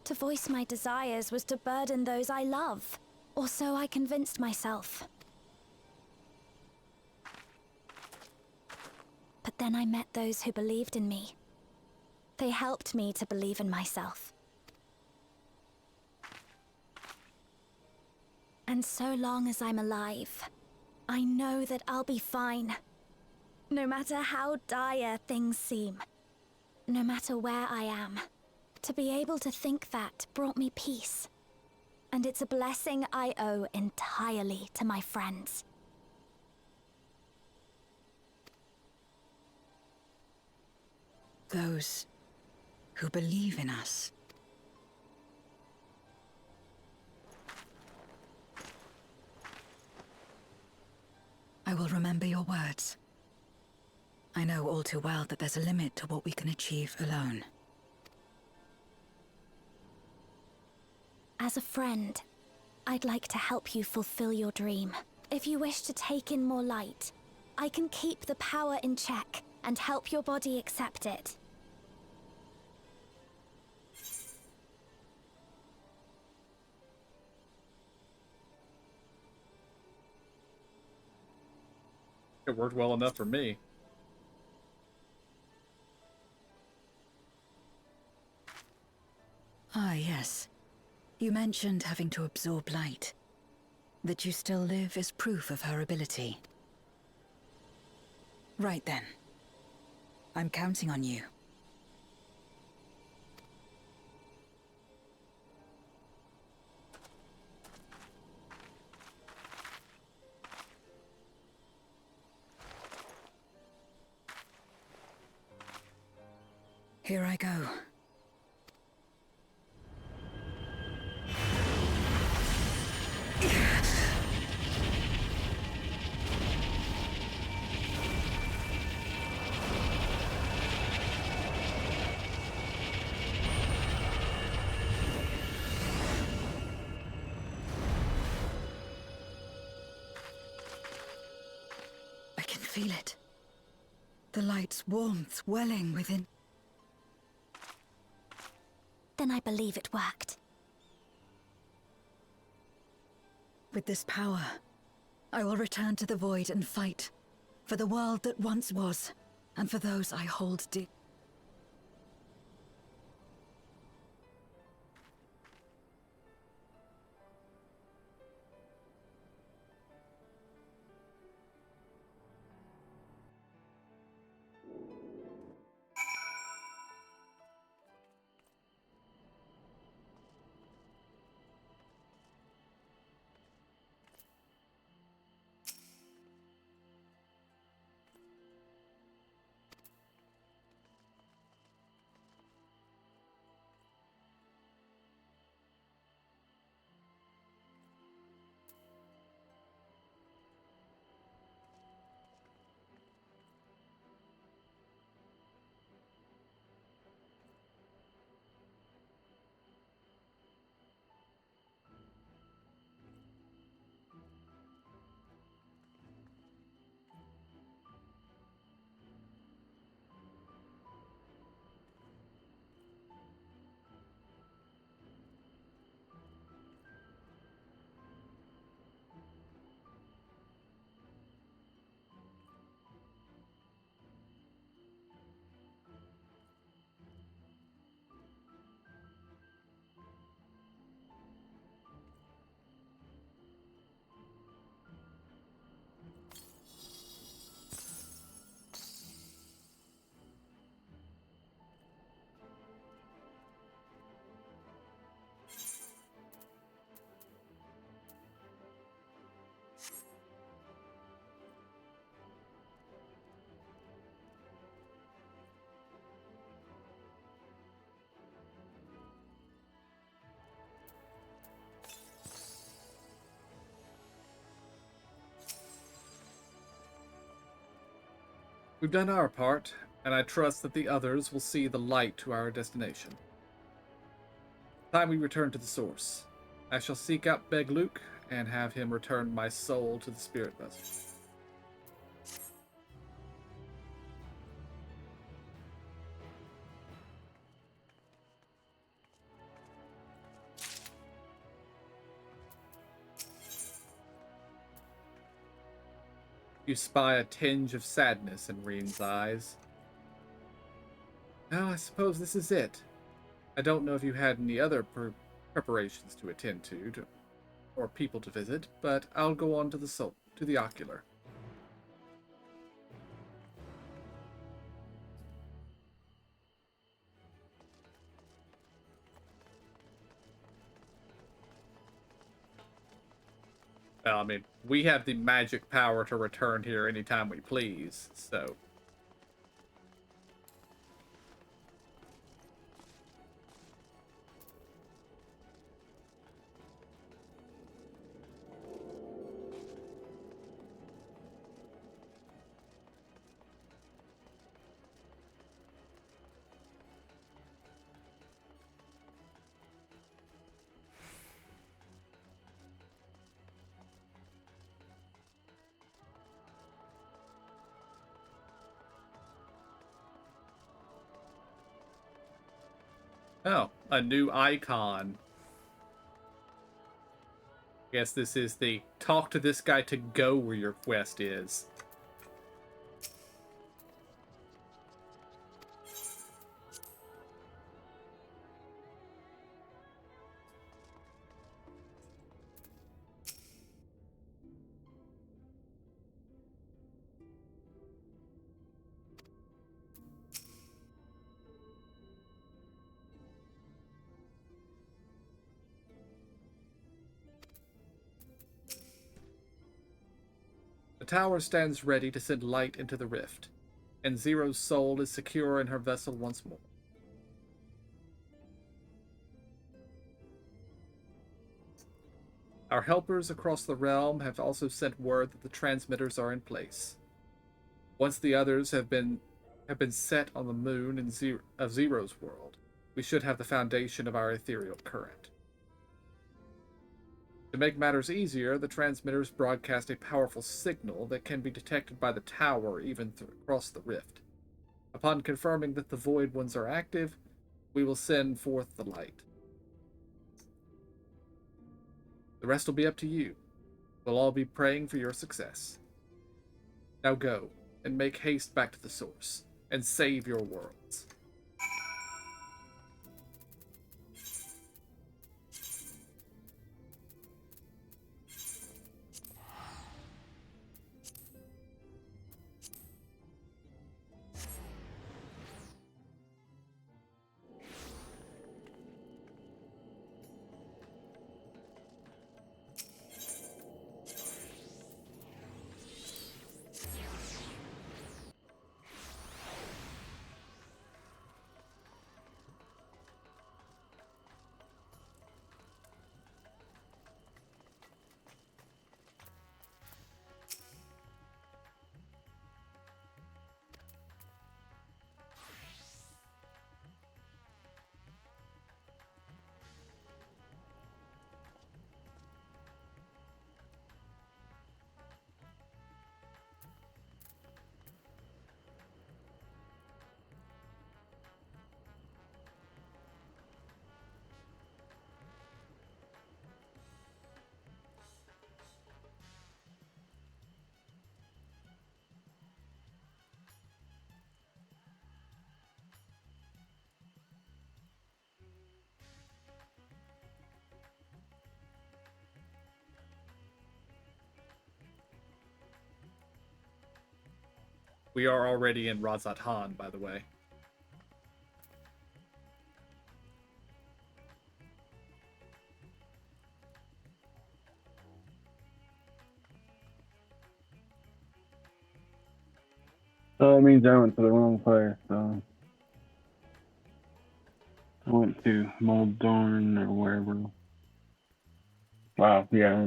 To voice my desires was to burden those I love, or so I convinced myself. But then I met those who believed in me. They helped me to believe in myself. And so long as I'm alive, I know that I'll be fine. No matter how dire things seem. No matter where I am. To be able to think that brought me peace. And it's a blessing I owe entirely to my friends. Those who believe in us. I will remember your words. I know all too well that there's a limit to what we can achieve alone. As a friend, I'd like to help you fulfill your dream. If you wish to take in more light, I can keep the power in check and help your body accept it. It worked well enough for me. Ah, yes. You mentioned having to absorb light. That you still live is proof of her ability. Right then. I'm counting on you. Here I go. I can feel it. The light's warmth welling within. Then I believe it worked. With this power, I will return to the Void and fight. For the world that once was, and for those I hold dear. We've done our part, and I trust that the others will see the light to our destination. Time we return to the source. I shall seek out Beg Luke and have him return my soul to the spirit vessel. You spy a tinge of sadness in Reen's eyes. Now, I suppose this is it. I don't know if you had any other preparations to attend to, or people to visit, but I'll go on to the ocular. Well, I mean, we have the magic power to return here anytime we please, so. Oh, a new icon. Guess this is the talk to this guy to go where your quest is. tower stands ready to send light into the rift, and Zero's soul is secure in her vessel once more. Our helpers across the realm have also sent word that the transmitters are in place. Once the others have been set on the moon of Zero's world, we should have the foundation of our ethereal current. To make matters easier, the transmitters broadcast a powerful signal that can be detected by the tower even across the rift. Upon confirming that the Void Ones are active, we will send forth the light. The rest will be up to you. We'll all be praying for your success. Now go, and make haste back to the source, and save your worlds. We are already in Razat Han, by the way. So that means I went to the wrong place. So I went to Moldorn or wherever. Wow, yeah.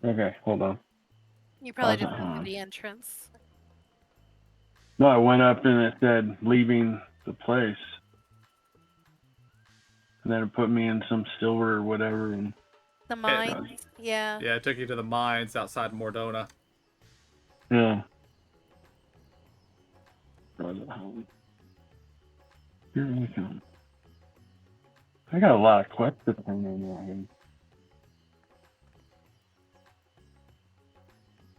Okay, hold on. You probably just Razat went Han. to the entrance. No, I went up and it said leaving the place. And then it put me in some silver or whatever. And The mines? Yeah. Yeah, it took you to the mines outside Mordona. yeah. Razat Han. Here we come. I got a lot of quests to turn in right here.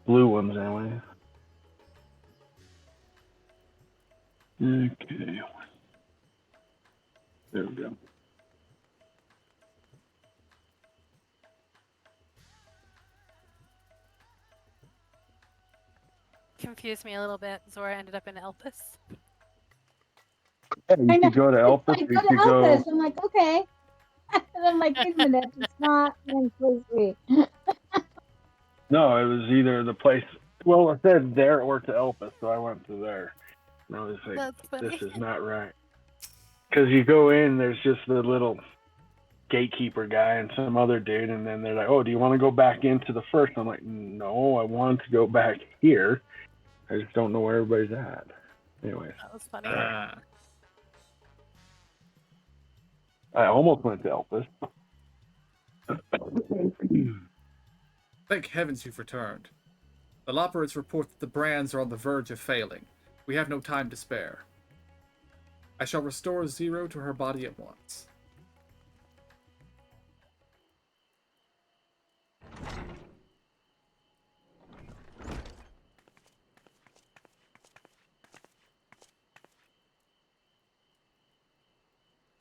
Blue ones, anyway. Okay. There we go. Confused me a little bit. Zora ended up in Elpis. Yeah, you I know. could go to It's Elpis, like, you go to could go... Elvis. I'm like, okay. And I'm like, wait a minute, it's not supposed to be. No, it was either the place... Well, it said there or to Elpis, so I went to there. And I was like, That's funny. this is not right. Because you go in, there's just the little gatekeeper guy and some other dude, and then they're like, oh, do you want to go back into the first? I'm like, no, I want to go back here. I just don't know where everybody's at. Anyways, That was funny. I almost went to Elpis. Thank heavens you've returned. The Loperates report that the brands are on the verge of failing. We have no time to spare. I shall restore Zero to her body at once.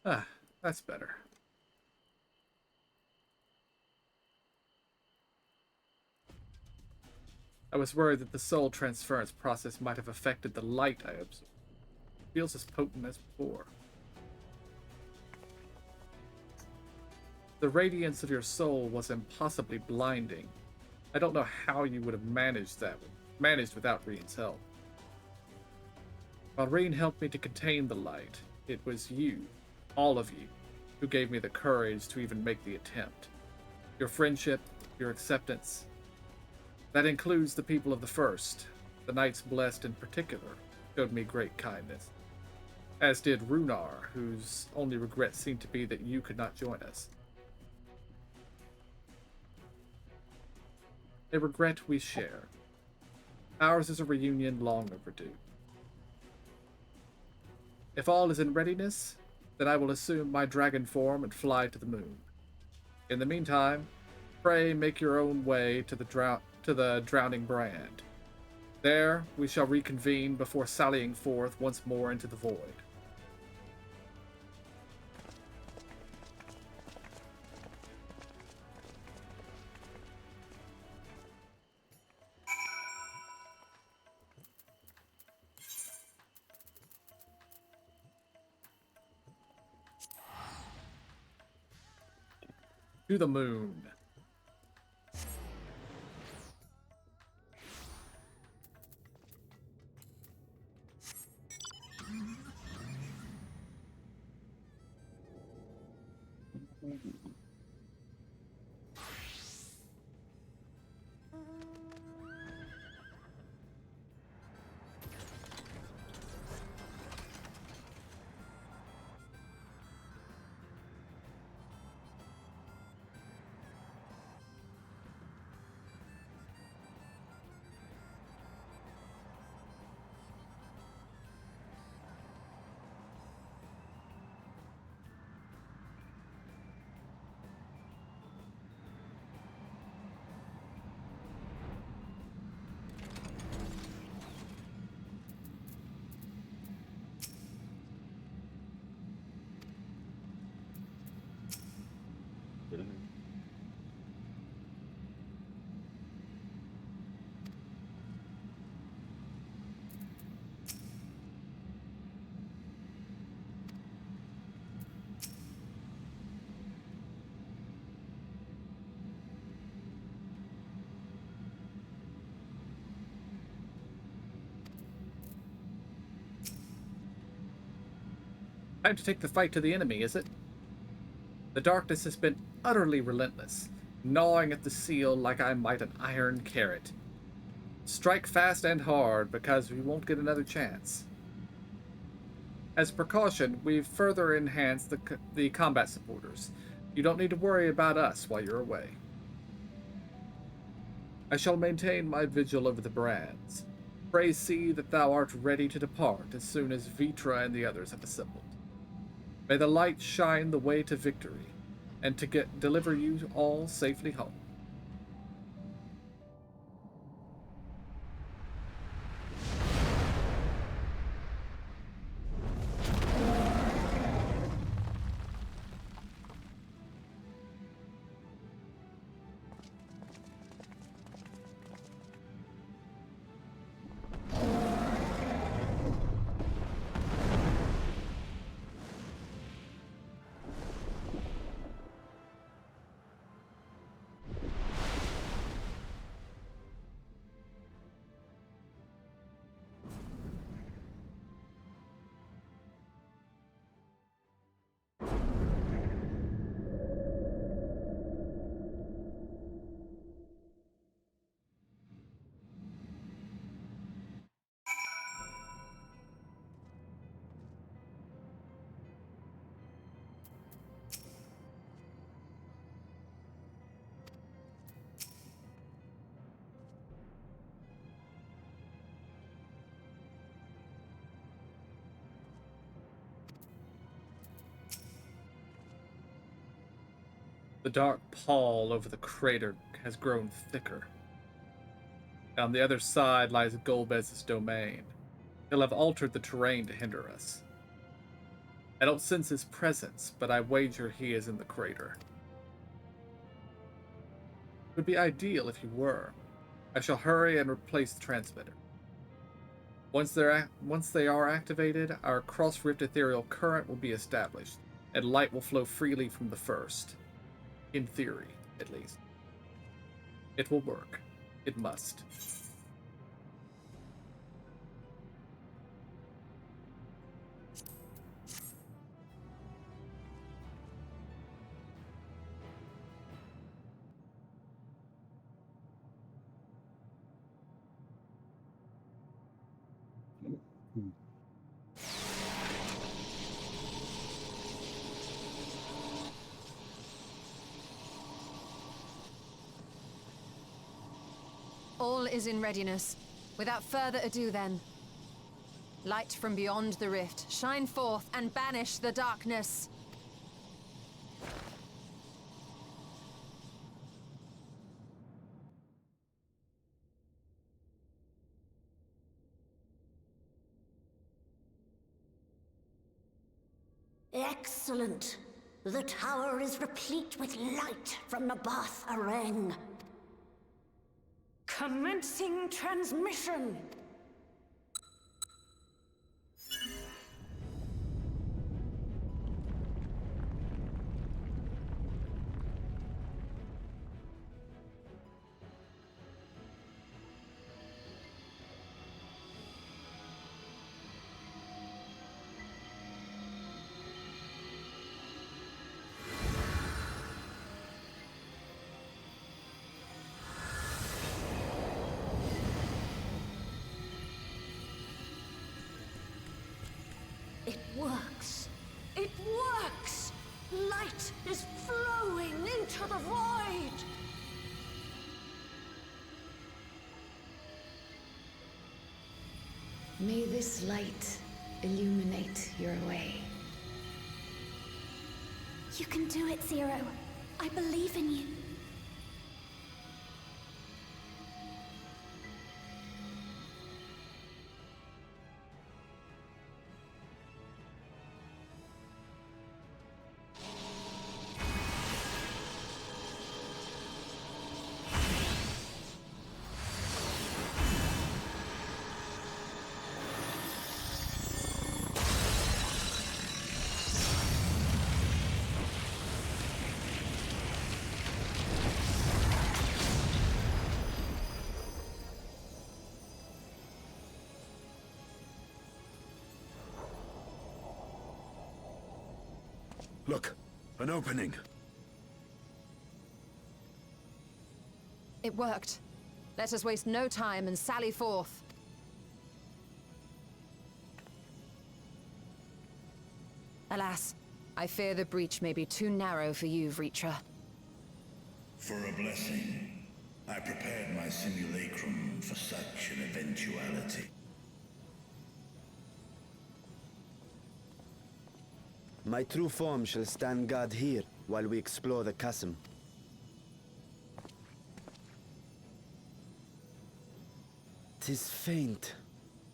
Ah, that's better. I was worried that the soul transference process might have affected the light I absorbed. It feels as potent as before. The radiance of your soul was impossibly blinding. I don't know how you would have managed that with managed without Reen's help. While Reen helped me to contain the light, it was you, all of you, who gave me the courage to even make the attempt. Your friendship, your acceptance, that includes the people of the First, the Knights Blessed in particular, showed me great kindness. As did Runar, whose only regret seemed to be that you could not join us. A regret we share. Ours is a reunion long overdue. If all is in readiness, then I will assume my dragon form and fly to the moon. In the meantime, pray make your own way to the drowning brand. There we shall reconvene before sallying forth once more into the void. To the moon. Time to take the fight to the enemy, is it? The darkness has been utterly relentless, gnawing at the seal like I might an iron carrot. Strike fast and hard, because we won't get another chance. As a precaution, we've further enhanced the combat supporters. You don't need to worry about us while you're away. I shall maintain my vigil over the brands. Pray see that thou art ready to depart as soon as Vitra and the others have assembled. May the light shine the way to victory, and to deliver you all safely home. The dark pall over the crater has grown thicker. On the other side lies Golbez's domain. He'll have altered the terrain to hinder us. I don't sense his presence, but I wager he is in the crater. It would be ideal if he were. I shall hurry and replace the transmitter. Once they are activated, our cross-rift ethereal current will be established, and light will flow freely from the first. In theory, at least. It will work. It must. All is in readiness. Without further ado then. Light from beyond the rift, shine forth and banish the darkness. Excellent. The tower is replete with light from the Bath Arang. Commencing transmission. It works. It works! Light is flowing into the void! May this light illuminate your way. You can do it, Zero. I believe in you. Look, an opening. It worked. Let us waste no time and sally forth. Alas, I fear the breach may be too narrow for you, Vritra. For a blessing, I prepared my simulacrum for such an eventuality. My true form shall stand guard here while we explore the chasm. "'Tis faint,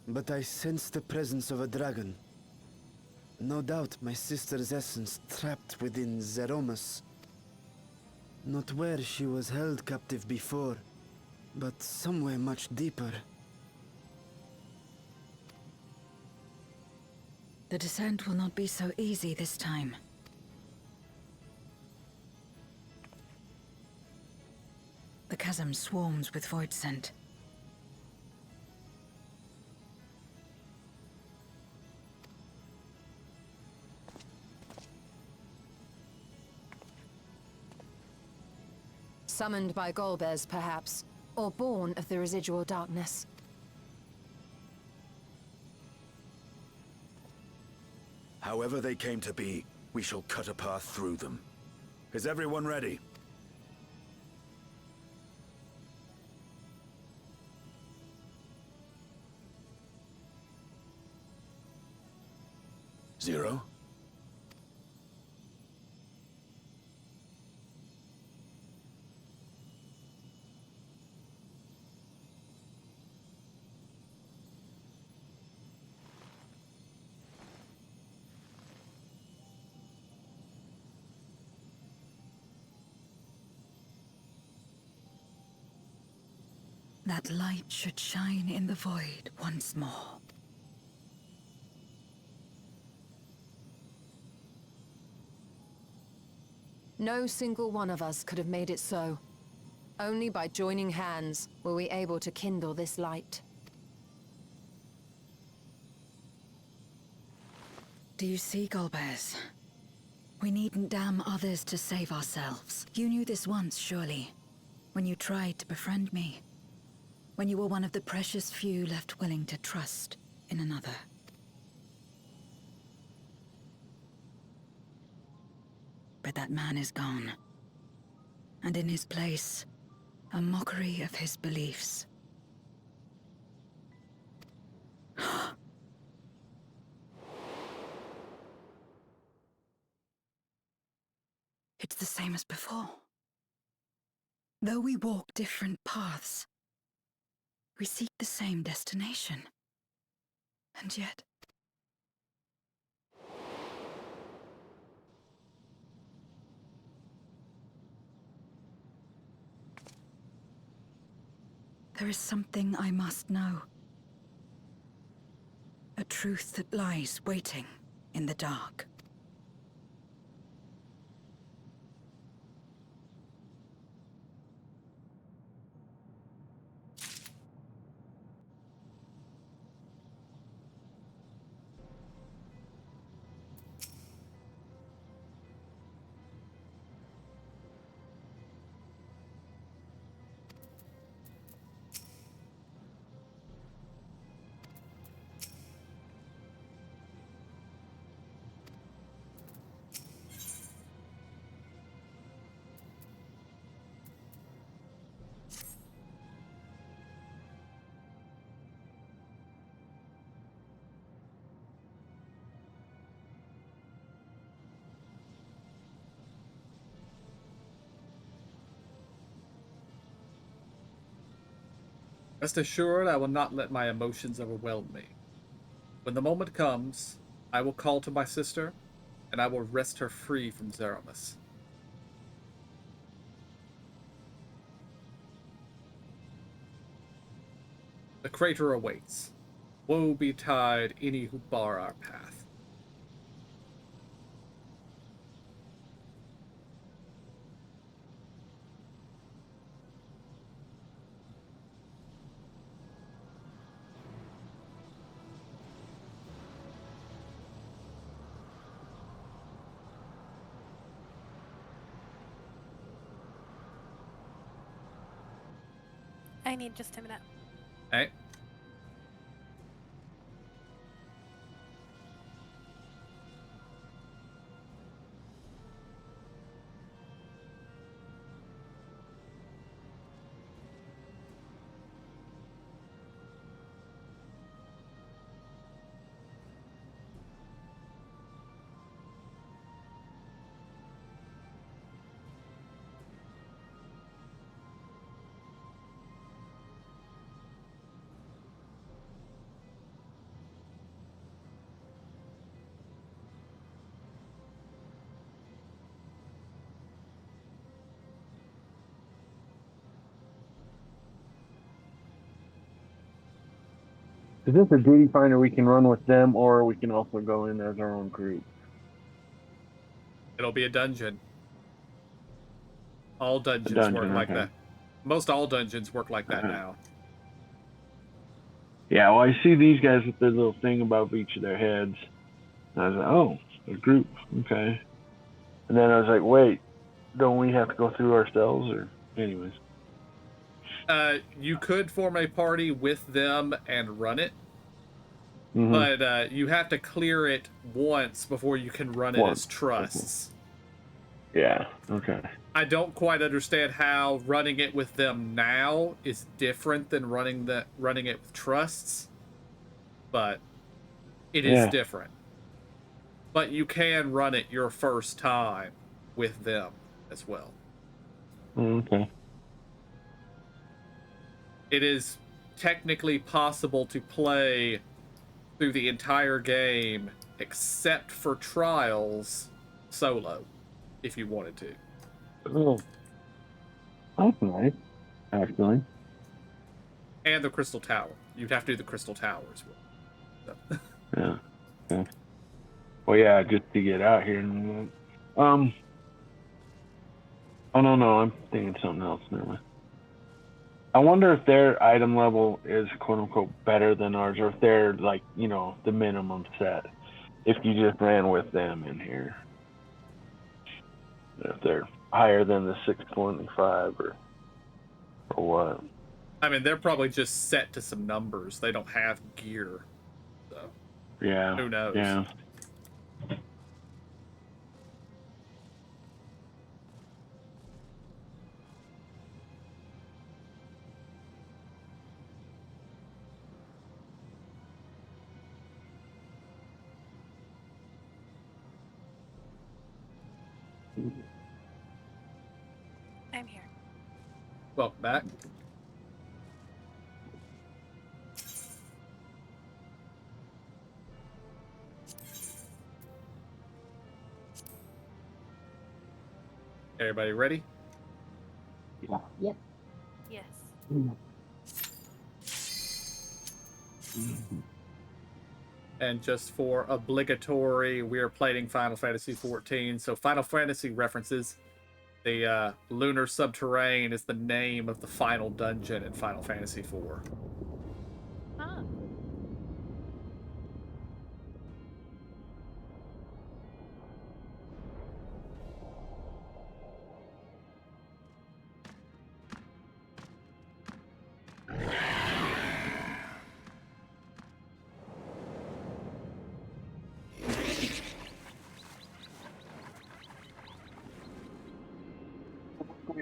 but I sense the presence of a dragon. No doubt my sister's essence trapped within Zeromus. Not where she was held captive before, but somewhere much deeper." The descent will not be so easy this time. The chasm swarms with void scent. Summoned by Golbez, perhaps, or born of the residual darkness. However they came to be, we shall cut a path through them. Is everyone ready? Zero? That light should shine in the void once more. No single one of us could have made it so. Only by joining hands were we able to kindle this light. Do you see, Golbez? We needn't damn others to save ourselves. You knew this once, surely, when you tried to befriend me. When you were one of the precious few left willing to trust. in another. But that man is gone. And in his place, a mockery of his beliefs. It's the same as before. Though we walk different paths, we seek the same destination. And yet... there is something I must know. A truth that lies waiting in the dark. Rest assured, I will not let my emotions overwhelm me. When the moment comes, I will call to my sister, and I will wrest her free from Zeramus. The crater awaits. Woe betide any who bar our path. I need just a minute. Hey. Is this a duty finder we can run with them, or we can also go in as our own group? It'll be a dungeon. All dungeons work like that. Most all dungeons work like that now. Yeah, well, I see these guys with their little thing above each of their heads. And I was like, oh, a group, okay. And then I was like, wait, don't we have to go through ourselves? Or, anyways. You could form a party with them and run it, Mm-hmm. but you have to clear it once before you can run it as trusts. Okay. Yeah, okay. I don't quite understand how running it with them now is different than running it with trusts, but it is different. But you can run it your first time with them as well. Okay. It is technically possible to play through the entire game, except for trials, solo, if you wanted to. Oh, that's nice, actually. And the Crystal Tower. You'd have to do the Crystal Tower as well. So. Yeah. Okay. Well, yeah, just to get out here. Oh, no, I'm thinking something else. Never mind. I wonder if their item level is quote unquote better than ours, or if they're like, the minimum set. If you just ran with them in here, if they're higher than the 625 or what. I mean, they're probably just set to some numbers. They don't have gear. Yeah. Who knows? Yeah. I'm here. Welcome back. Everybody ready? Yeah. Yep. Yes. And just for obligatory, we are playing Final Fantasy XIV. So Final Fantasy references the Lunar Subterrane is the name of the final dungeon in Final Fantasy IV. Huh.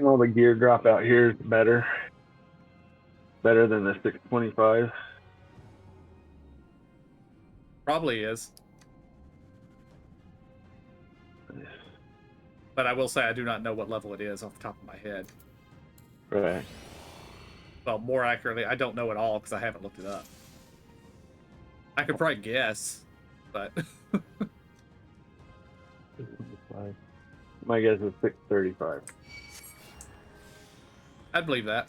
All the gear drop out here is better. Better than the 625. Probably is. But I will say I do not know what level it is off the top of my head. Right. Well, more accurately, I don't know at all because I haven't looked it up. I could probably guess, but My guess is 635. I'd believe that.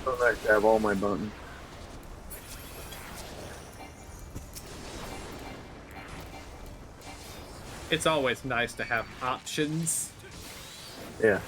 So nice to have all my buttons. It's always nice to have options. Yeah.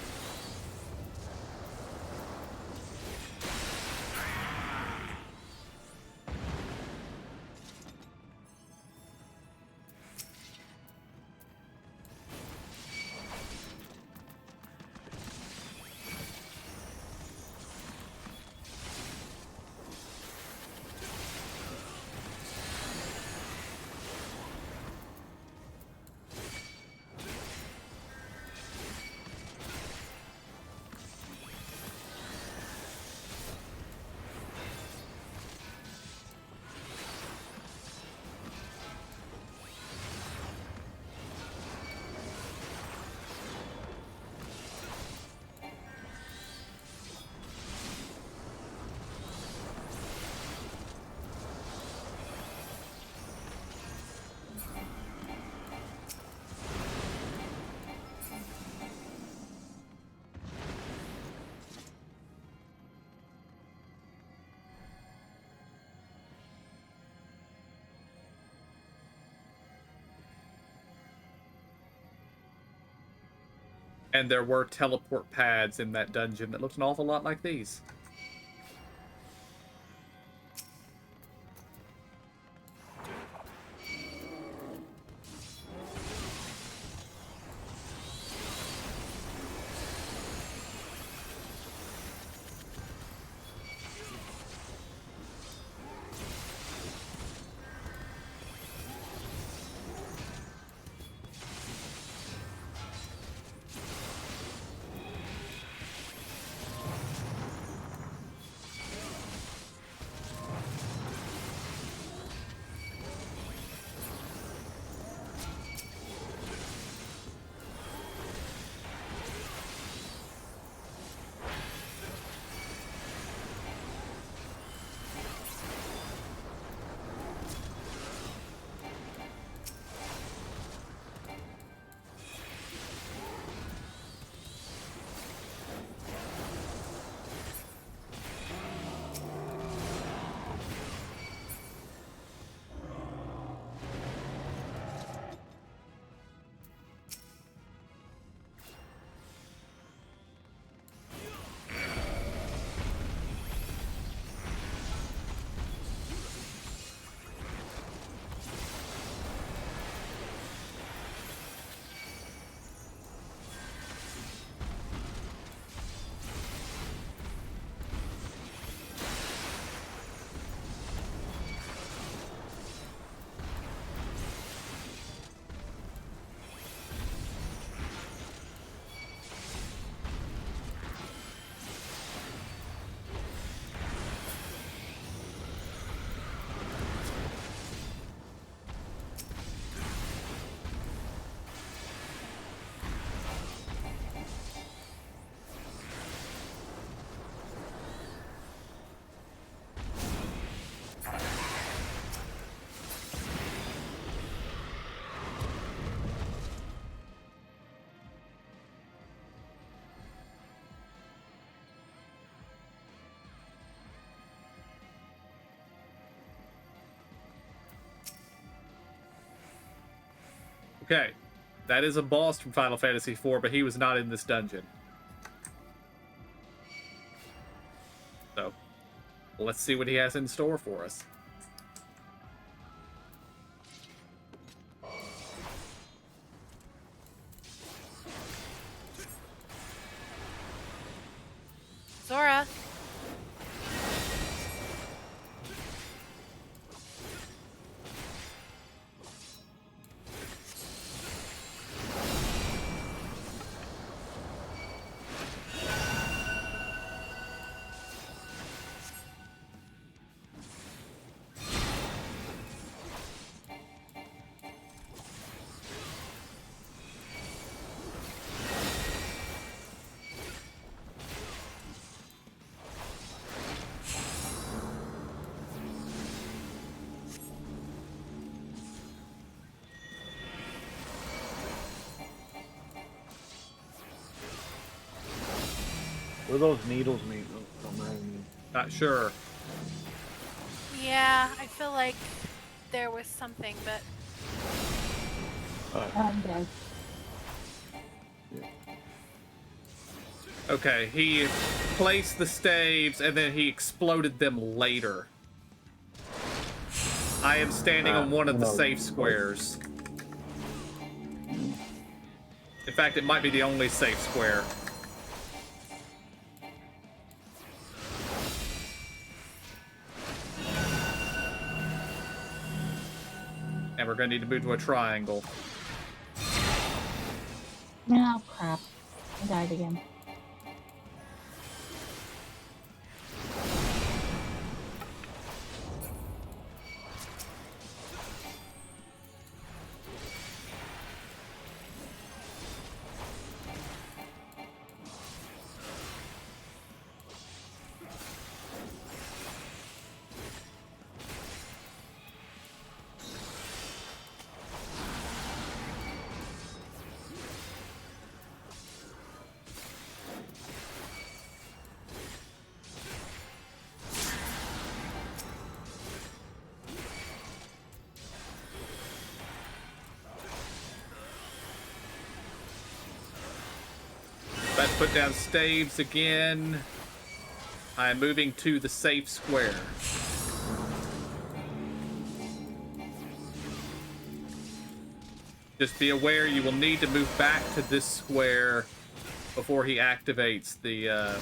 And there were teleport pads in that dungeon that looked an awful lot like these. Okay, that is a boss from Final Fantasy IV, but he was not in this dungeon. So, let's see what he has in store for us. Zora. Where those needles meet? Don't mind me. Not sure. Yeah, I feel like there was something, but I'm dead. Okay, he placed the staves and then he exploded them later. I am standing on one of the safe squares. In fact, it might be the only safe square. And we're going to need to move to a triangle. Oh, crap. I died again. About to put down staves again. I'm moving to the safe square. Just be aware you will need to move back to this square before he activates the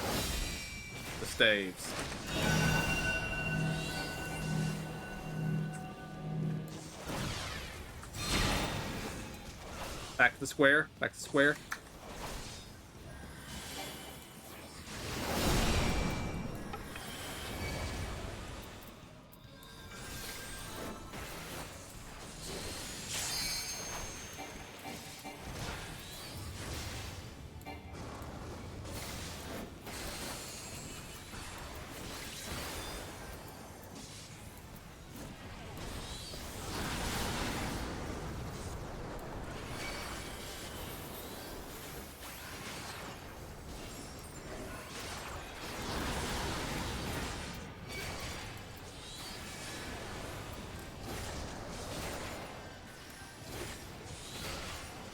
staves. Back to the square. Back to the square.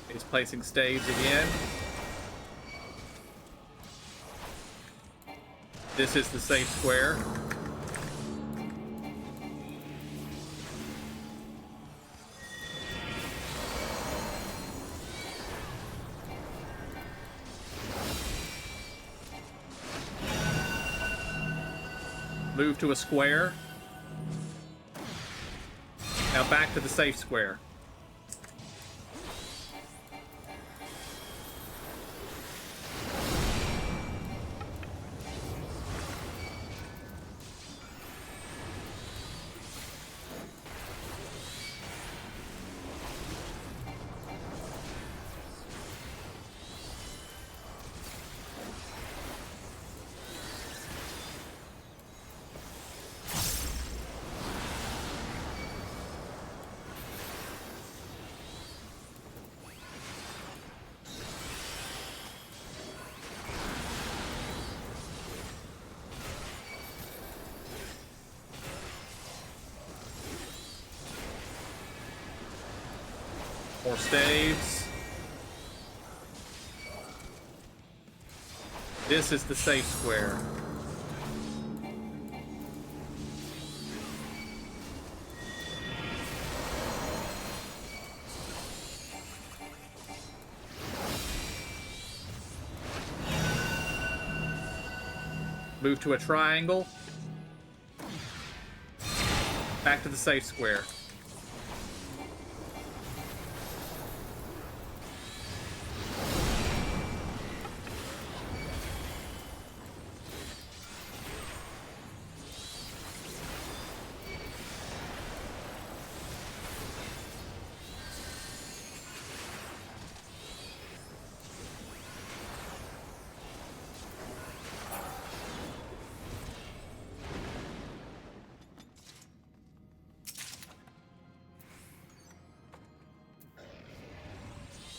He's placing staves again. This is the safe square. Move to a square. Now back to the safe square. More staves. This is the safe square. Move to a triangle. Back to the safe square.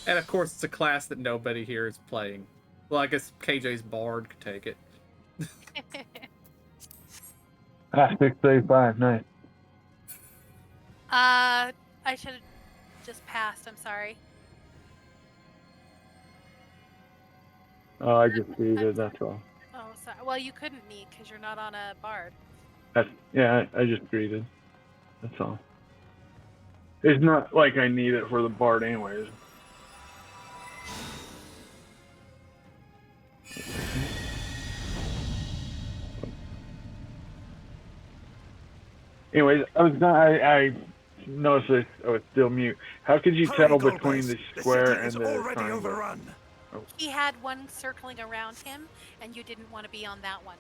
And of course, it's a class that nobody here is playing. Well, I guess KJ's Bard could take it. FFXIV, nice. I should have just passed. I'm sorry. Oh, I just read that's all. Oh, sorry. Well, you couldn't meet because you're not on a bard. Yeah, I just greeted. That's all. It's not like I need it for the Bard anyways. Anyways, I noticed that I was still mute. How could you tell between the square and the triangle? Overrun. Oh. He had one circling around him, and you didn't want to be on that one.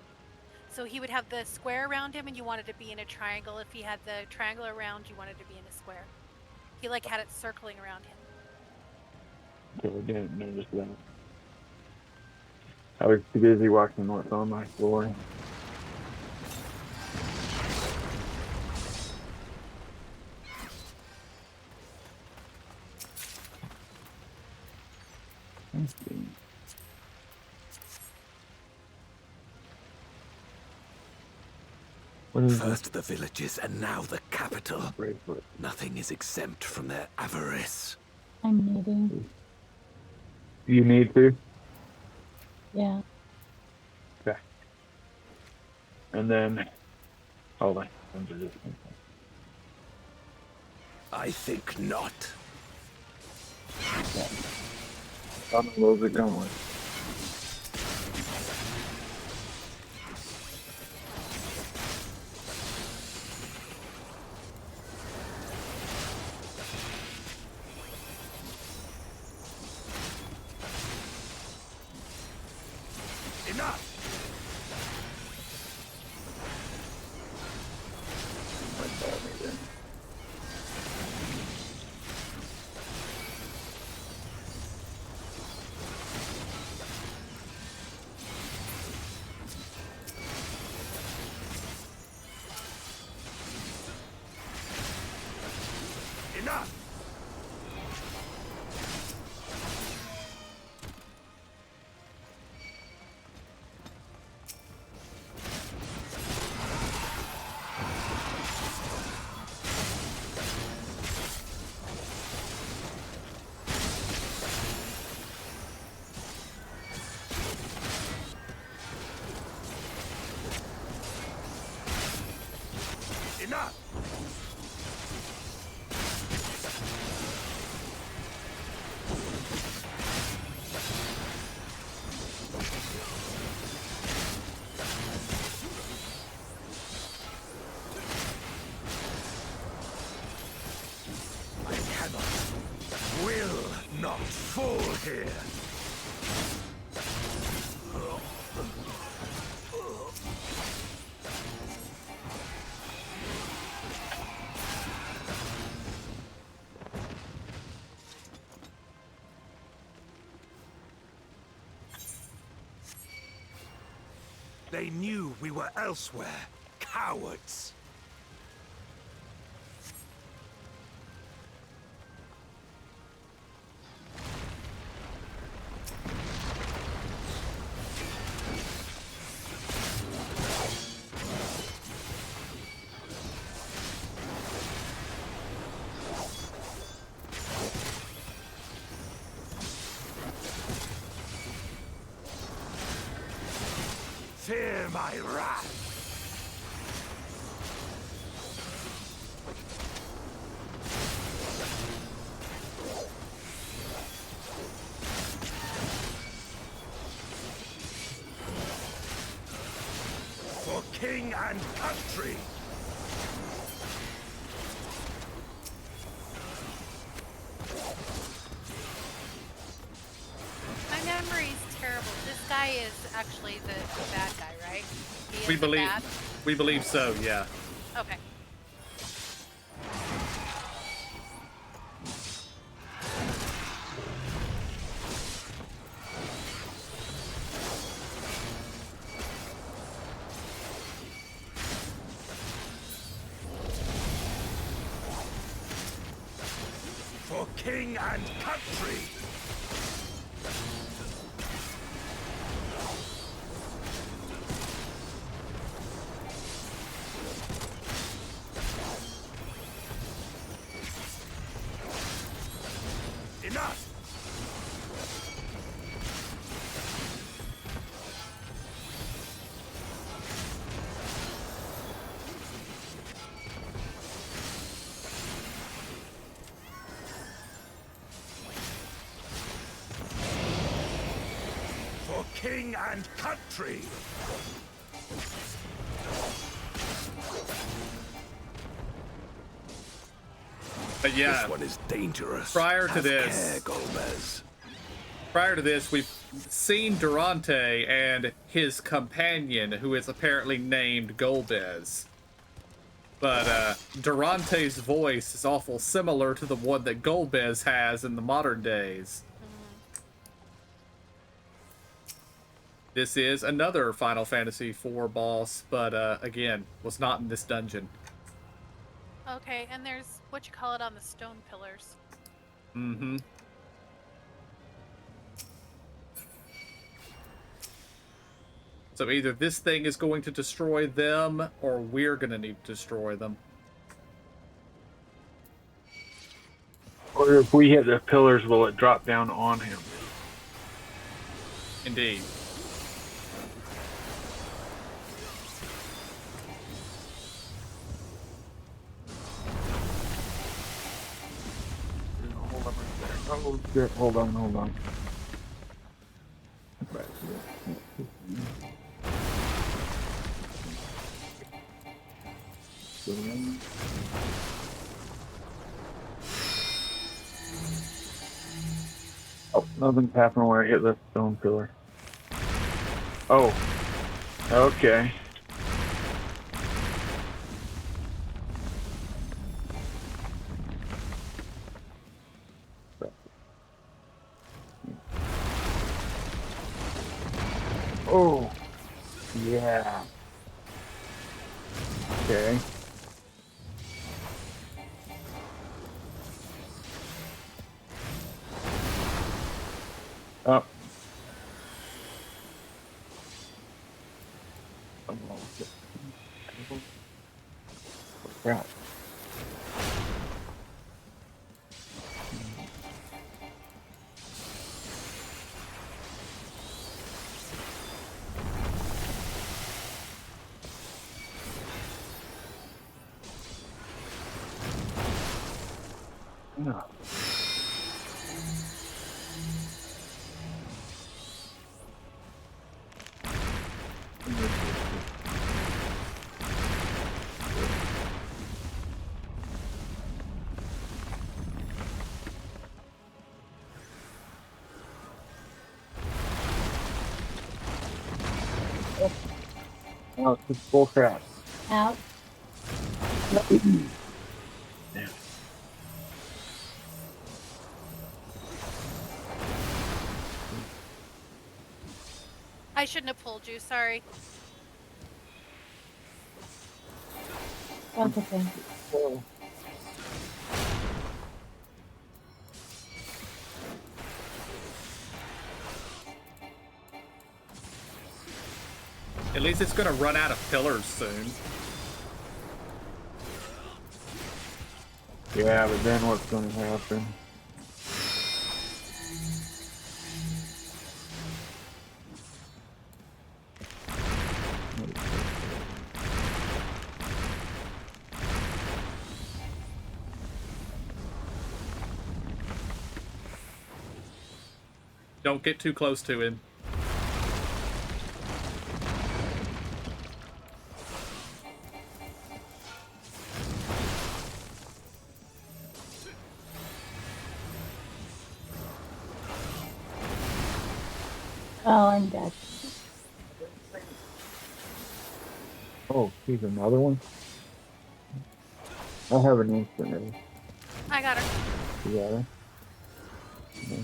So he would have the square around him, and you wanted to be in a triangle. If he had the triangle around, you wanted to be in a square. He like had it circling around him. Okay, I didn't notice that. I was too busy watching what's on my floor. First the villages, and now the capital. Nothing is exempt from their avarice. I'm needing. You need to? Yeah. Okay. And then, hold on. I think not. How many loads it going with? Enough! Enough! Enough! I cannot, will not fall here. They knew we were elsewhere. Cowards! Fear my wrath. For king and country. My memory's terrible. This guy is actually the bad guy, right? He is We the believe bad? we believe so, yeah. Okay. For king and country. Enough! For king and country! But yeah, This one is dangerous. prior to Have this, care, Golbez. prior to this, we've seen Durante and his companion, who is apparently named Golbez. But Durante's voice is awful similar to the one that Golbez has in the modern days. This is another Final Fantasy IV boss, but again, was not in this dungeon. Okay, and there's what you call it on the stone pillars. Mm-hmm. So either this thing is going to destroy them, or we're going to need to destroy them. Or if we hit the pillars, will it drop down on him? Indeed. Oh, shit. Hold on. Oh, nothing's happened where I hit the stone pillar. Oh, okay. Oh, yeah. Okay. Up. Crap. No. Oh, it's just full crap. Out. Yeah. I shouldn't have pulled you, sorry. That's okay. Oh. At least it's going to run out of pillars soon. Yeah, but then what's going to happen? Don't get too close to him. Oh, I'm dead. Oh, he's another one? I have an instant ready. I got her. You got her? Yeah.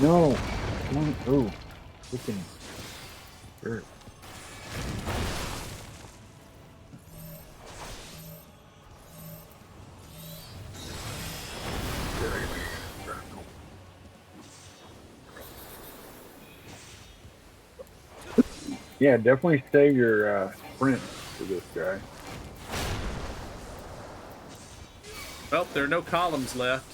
No! Oh, freaking dirt. Yeah, definitely save your sprint for this guy. Well, there are no columns left.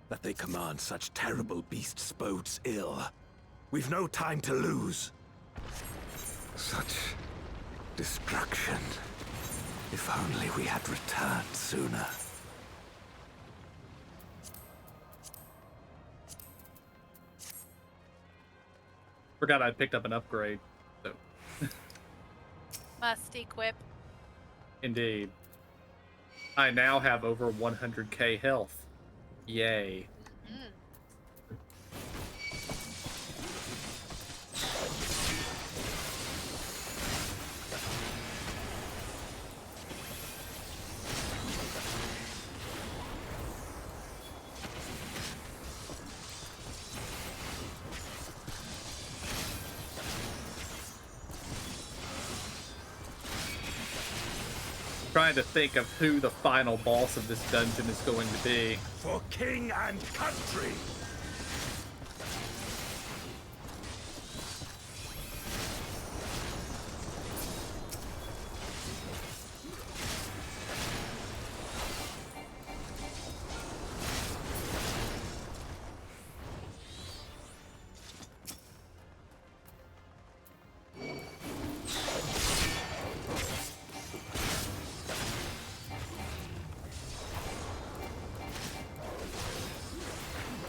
That they command such terrible beasts bodes ill. We've no time to lose. Such destruction. If only we had returned sooner. Forgot I picked up an upgrade. So. Must equip. Indeed. I now have over 100k health. Yay. Mm. Trying to think of who the final boss of this dungeon is going to be. For king and country!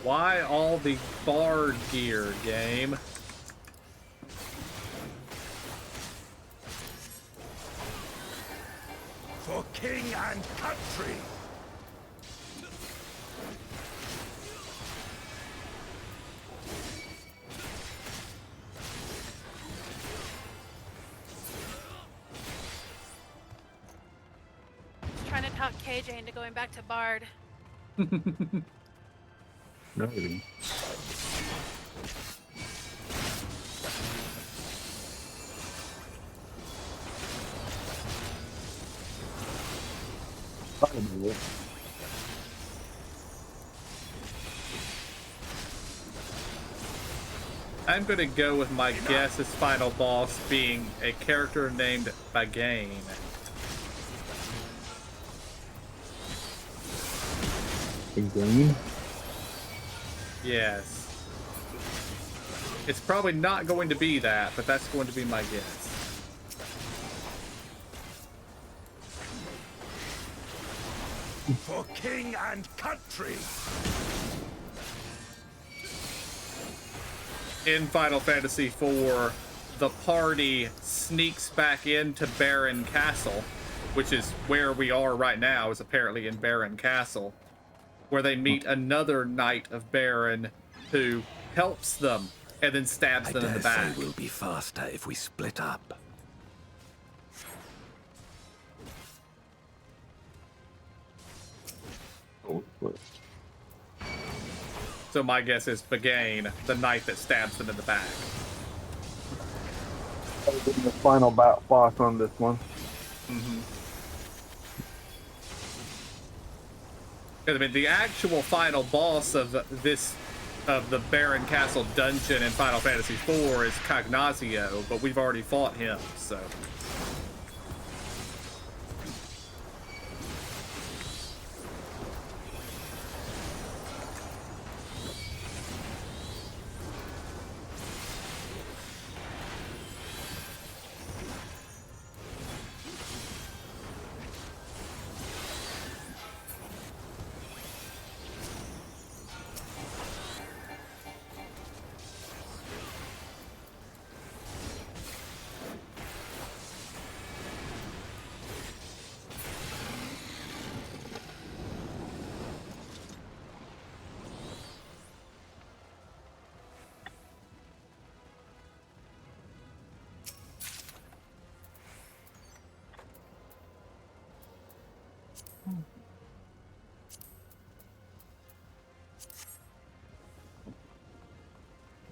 Why all the bard gear, game? For king and country! Just trying to talk KJ into going back to Bard. No. I'm gonna go with my guess as final boss being a character named Bagain. Bagain? Yes. It's probably not going to be that, but that's going to be my guess. For king and country! In Final Fantasy IV, the party sneaks back into Baron Castle, which is where we are right now, is apparently in Baron Castle, where they meet another Knight of Baron who helps them and then stabs them in the back. We'll be faster if we split up. So my guess is Bagain, the knight that stabs them in the back. That would be the final boss on this one. I mean, the actual final boss of the Baron Castle dungeon in Final Fantasy IV is Cognazio, but we've already fought him, so.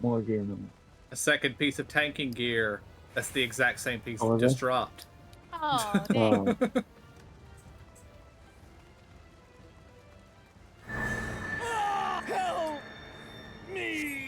More game. A second piece of tanking gear. That's the exact same piece Oh, that is just it? dropped. Oh, dang. Help me!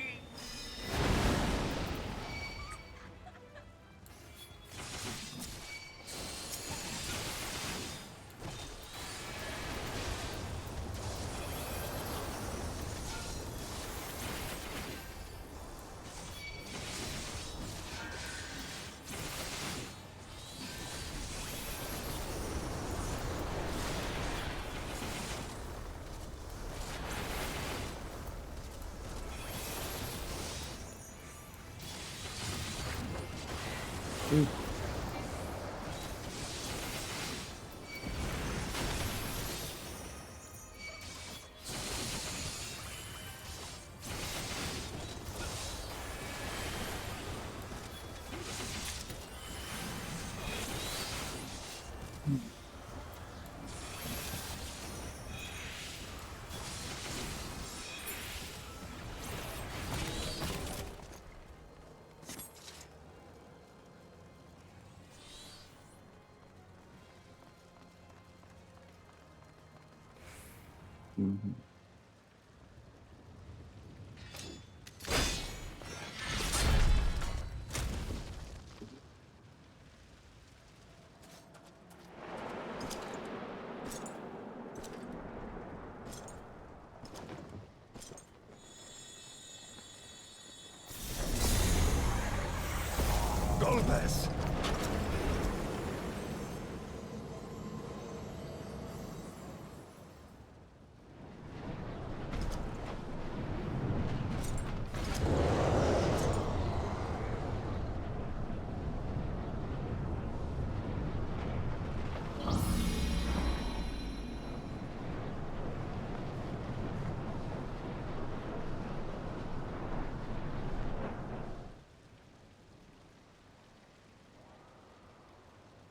Golbez!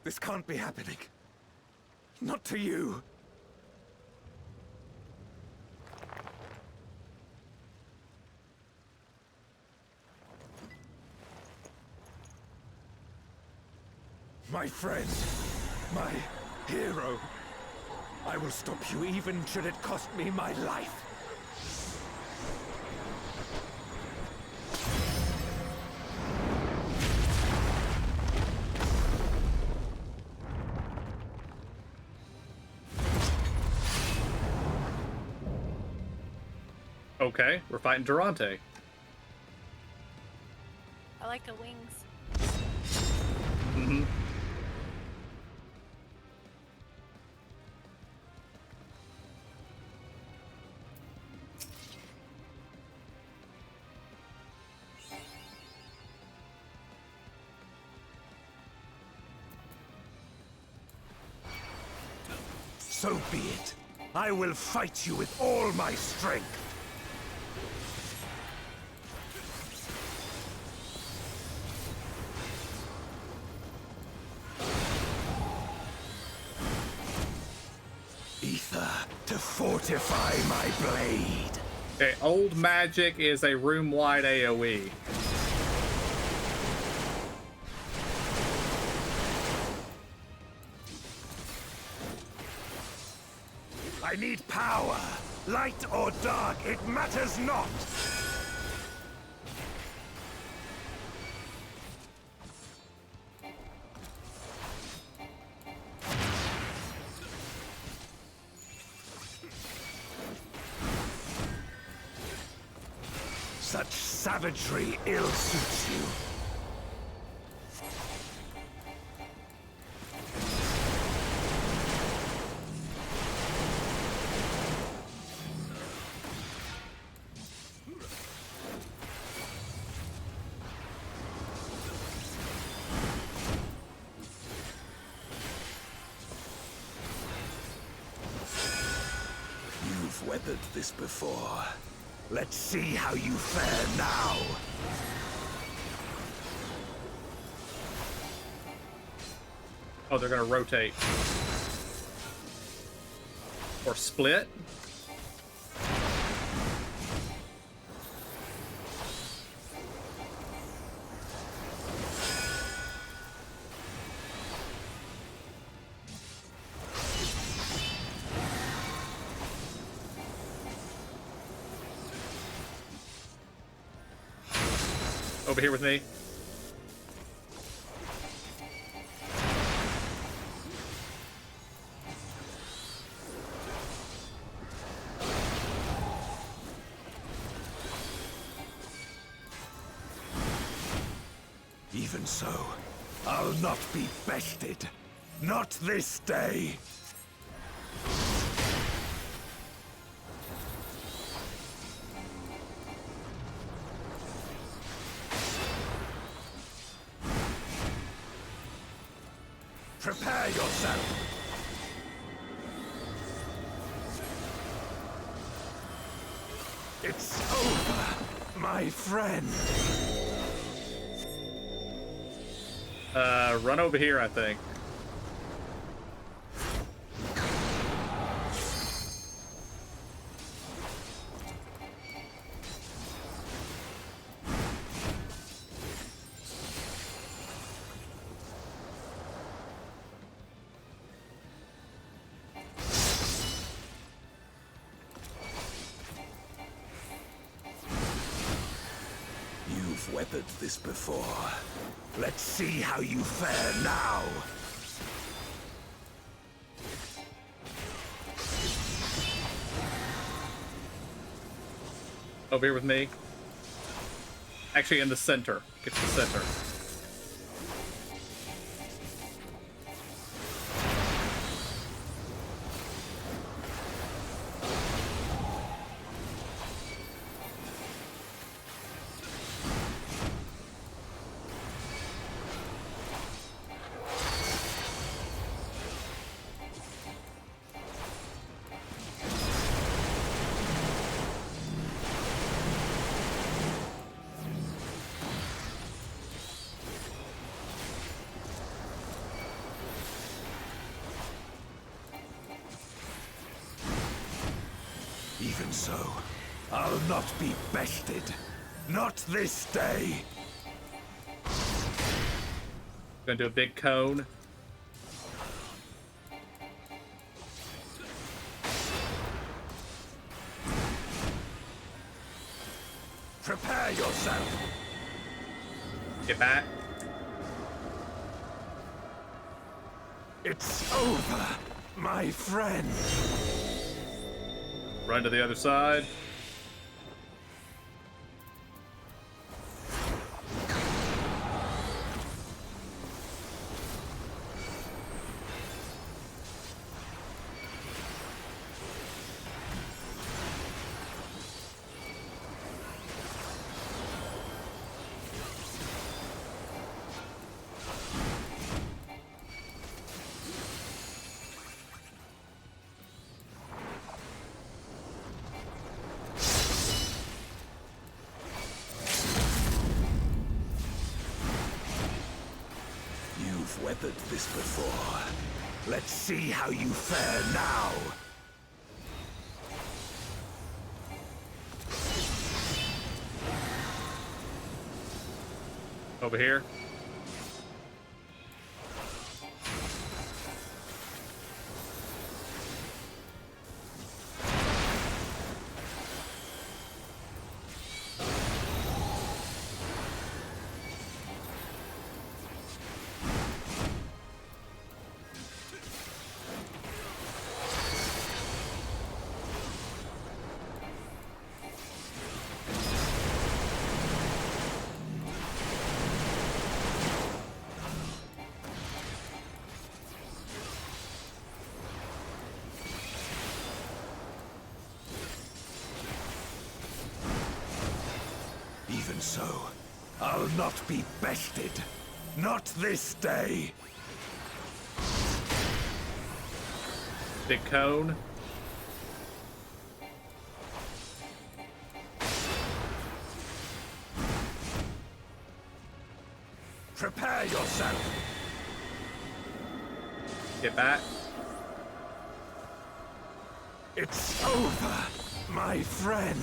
This can't be happening. Not to you. My friend, my hero. I will stop you even should it cost me my life. Okay, we're fighting Durante. I like the wings. Mm-hmm. So be it. I will fight you with all my strength. Ether to fortify my blade. Okay, old magic is a room-wide AoE. I need power. Light or dark, it matters not. Such savagery ill suits you. You've weathered this before. Let's see how you fare now. Oh, they're gonna rotate. Or split? Over here with me. Even so, I'll not be bested. Not this day. Prepare yourself. It's over, my friend. Run over here, I think. You've weathered this before. Let's see how you fare now. Over here with me. Actually, in the center. Get to the center. Even so, I'll not be bested. Not this day. Gonna do a big cone. Prepare yourself. Get back. It's over, my friend. Run to the other side. You've weathered this before. Let's see how you fare now. Over here. Even so, I'll not be bested. Not this day. Big cone. Prepare yourself. Get back. It's over, my friend.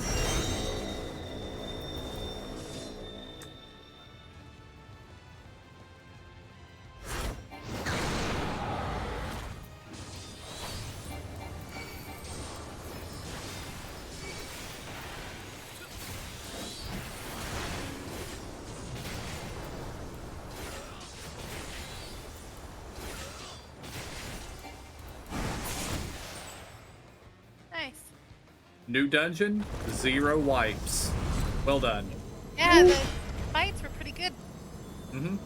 Nice. New dungeon, 0 wipes. Well done. Yeah, the fights were pretty good. Mm-hmm.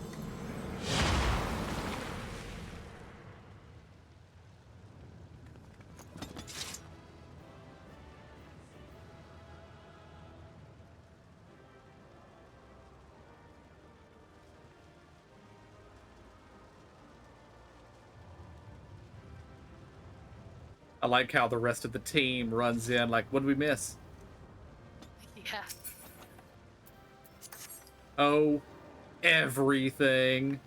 I like how the rest of the team runs in like, what did we miss? Yeah. Oh, everything.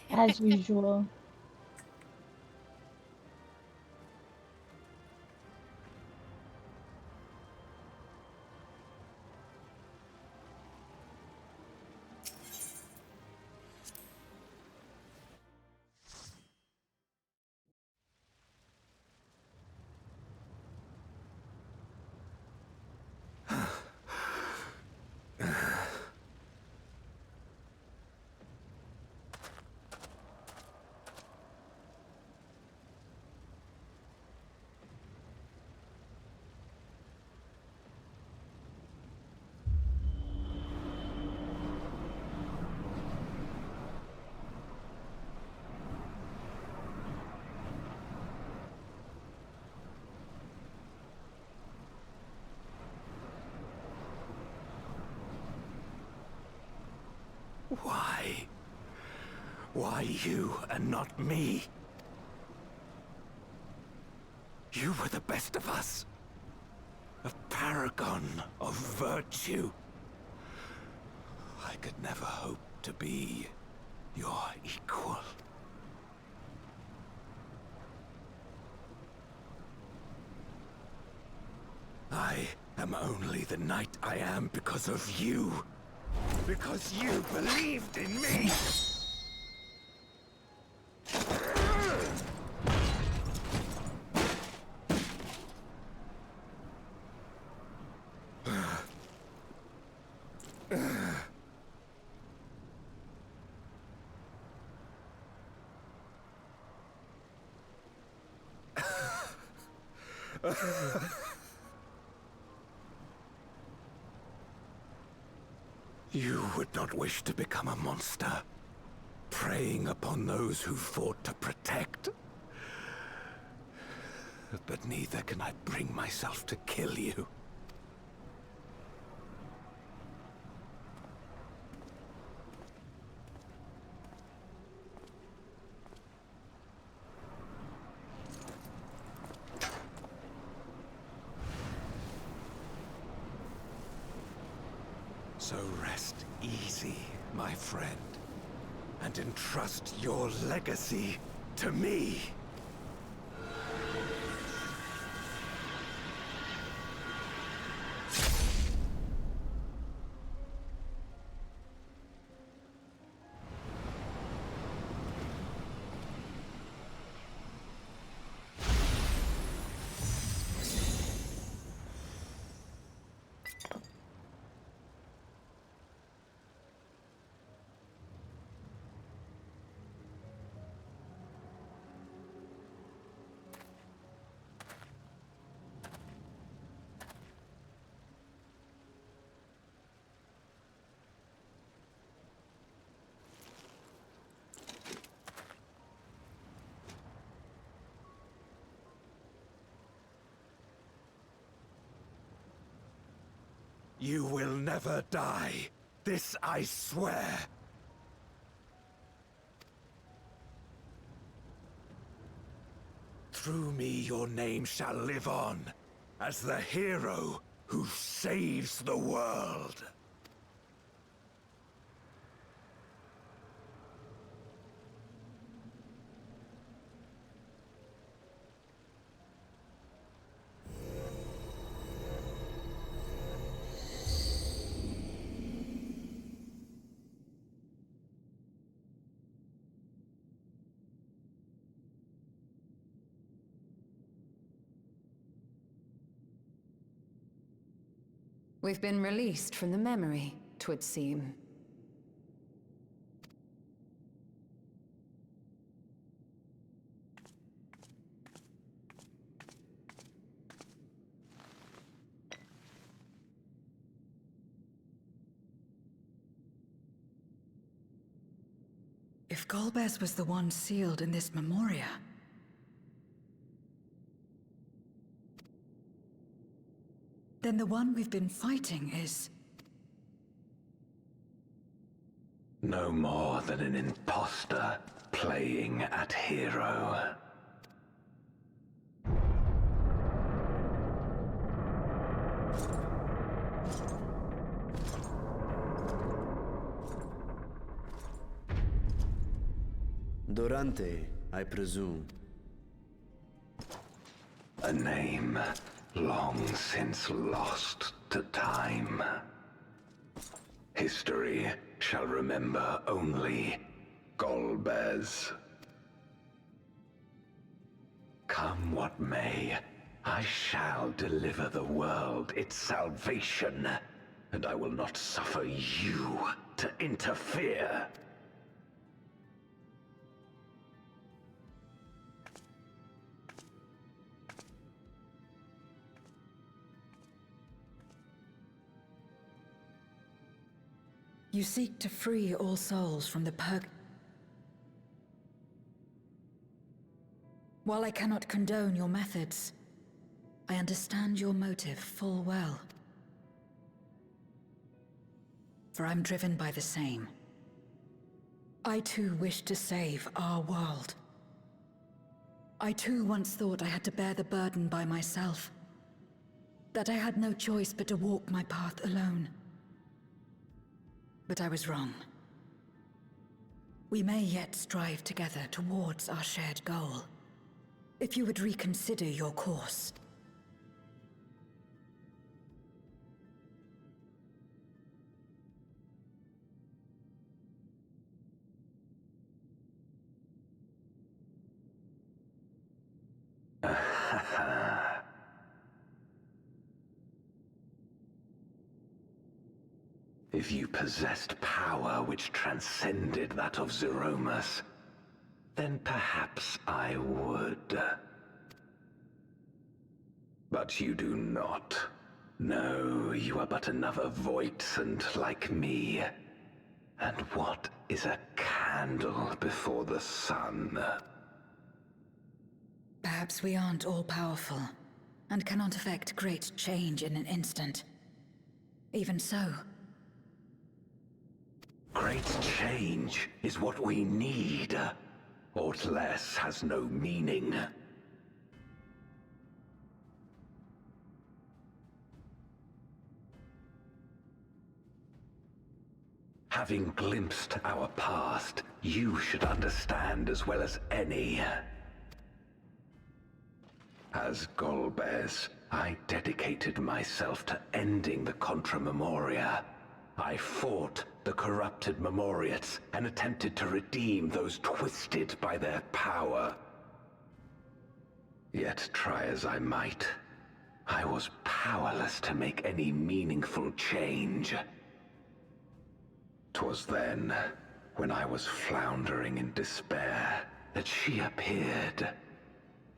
As usual. Why? Why you and not me? You were the best of us. A paragon of virtue. I could never hope to be your equal. I am only the knight I am because of you. Because you believed in me! You would not wish to become a monster, preying upon those who fought to protect. But neither can I bring myself to kill you. So rest easy, my friend, and entrust your legacy to me. You will never die. This I swear. Through me your name shall live on, as the hero who saves the world. We've been released from the memory, 'twould seem. If Golbez was the one sealed in this memoria, then the one we've been fighting is... No more than an imposter playing at hero. Durante, I presume. A name long since lost to time. History shall remember only Golbez. Come what may, I shall deliver the world its salvation, and I will not suffer you to interfere. You seek to free all souls from the While I cannot condone your methods, I understand your motive full well. For I'm driven by the same. I too wish to save our world. I too once thought I had to bear the burden by myself. That I had no choice but to walk my path alone. But I was wrong. We may yet strive together towards our shared goal. If you would reconsider your course. If you possessed power which transcended that of Zeromus, then perhaps I would. But you do not. No, you are but another Voidsent like me. And what is a candle before the sun? Perhaps we aren't all-powerful, and cannot effect great change in an instant. Even so. Great change is what we need. Aught less has no meaning. Having glimpsed our past, you should understand as well as any. As Golbez, I dedicated myself to ending the Contra Memoria. I fought the corrupted Memoriates and attempted to redeem those twisted by their power. Yet try as I might, I was powerless to make any meaningful change. 'Twas then, when I was floundering in despair, that she appeared.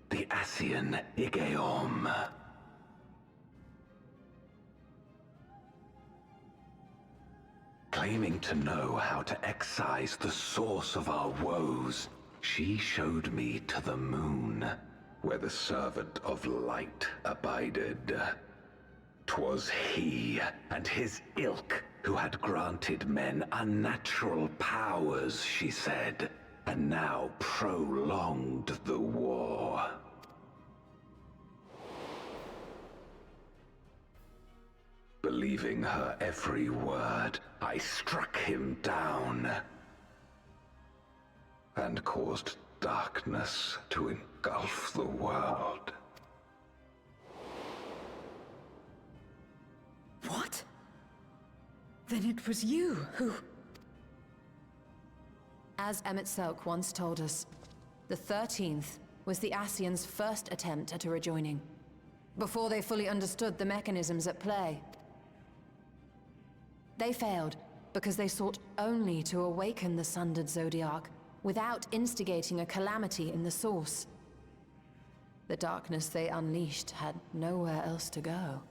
The Ascian Igeom. Claiming to know how to excise the source of our woes, she showed me to the moon, where the servant of light abided. 'Twas he and his ilk who had granted men unnatural powers, she said, and now prolonged the war. Believing her every word, I struck him down and caused darkness to engulf the world. What? Then it was you who... As Emmett Selk once told us, the 13th was the Ascians' first attempt at a rejoining, before they fully understood the mechanisms at play. They failed because they sought only to awaken the Sundered Zodiac without instigating a calamity in the source. The darkness they unleashed had nowhere else to go.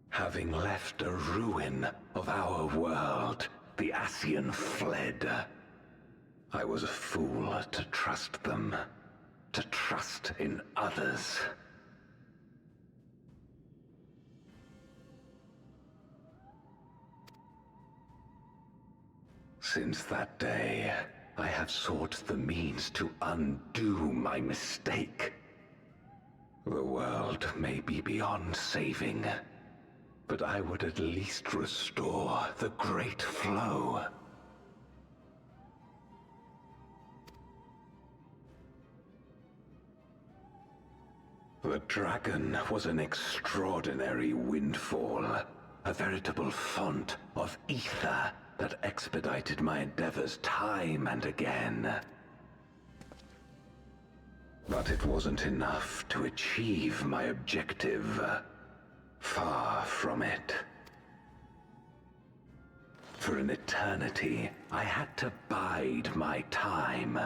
Having left a ruin of our world, the Ascian fled. I was a fool to trust them, to trust in others. Since that day, I have sought the means to undo my mistake. The world may be beyond saving, but I would at least restore the Great Flow. The dragon was an extraordinary windfall, a veritable font of ether that expedited my endeavors time and again. But it wasn't enough to achieve my objective. Far from it. For an eternity, I had to bide my time.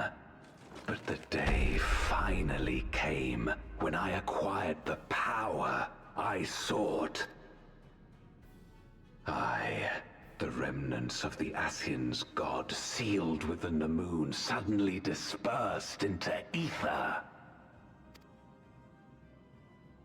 But the day finally came when I acquired the power I sought. I, the remnants of the Ascians' god sealed within the moon, suddenly dispersed into ether.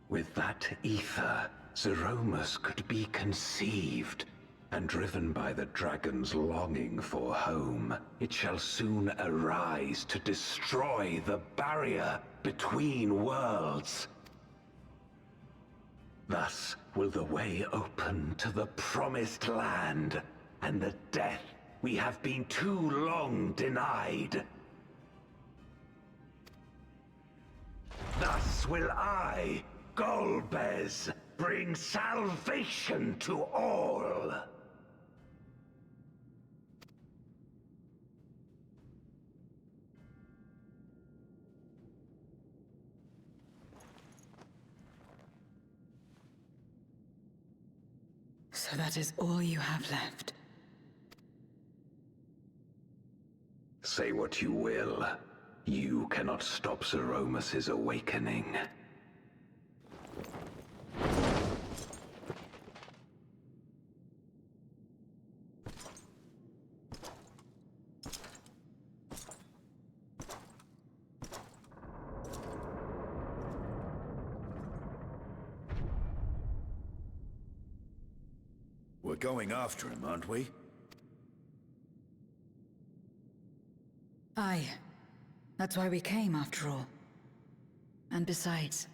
With that ether, Zeromus could be conceived, and driven by the dragon's longing for home, it shall soon arise to destroy the barrier between worlds. Thus will the way open to the promised land, and the death we have been too long denied. Thus will I, Golbez, bring salvation to all. So that is all you have left. Say what you will. You cannot stop Zeromus's awakening. We're going after him, aren't we? Aye. That's why we came, after all. And besides...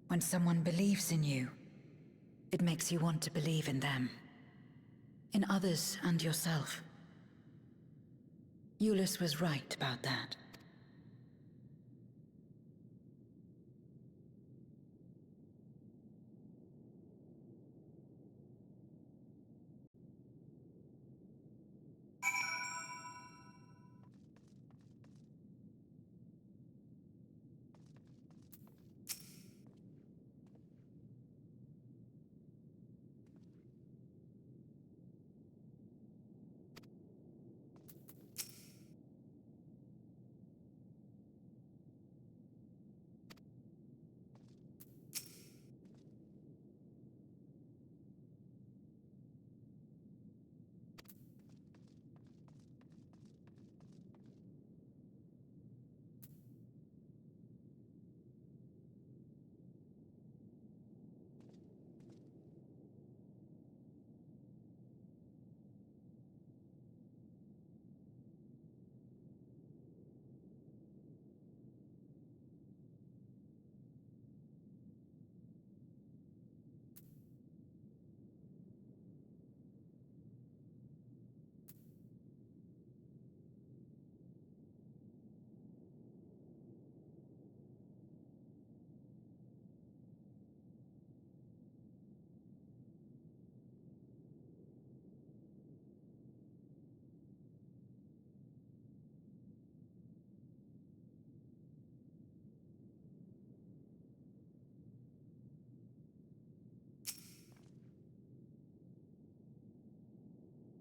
when someone believes in you, it makes you want to believe in them. In others and yourself. Euless was right about that.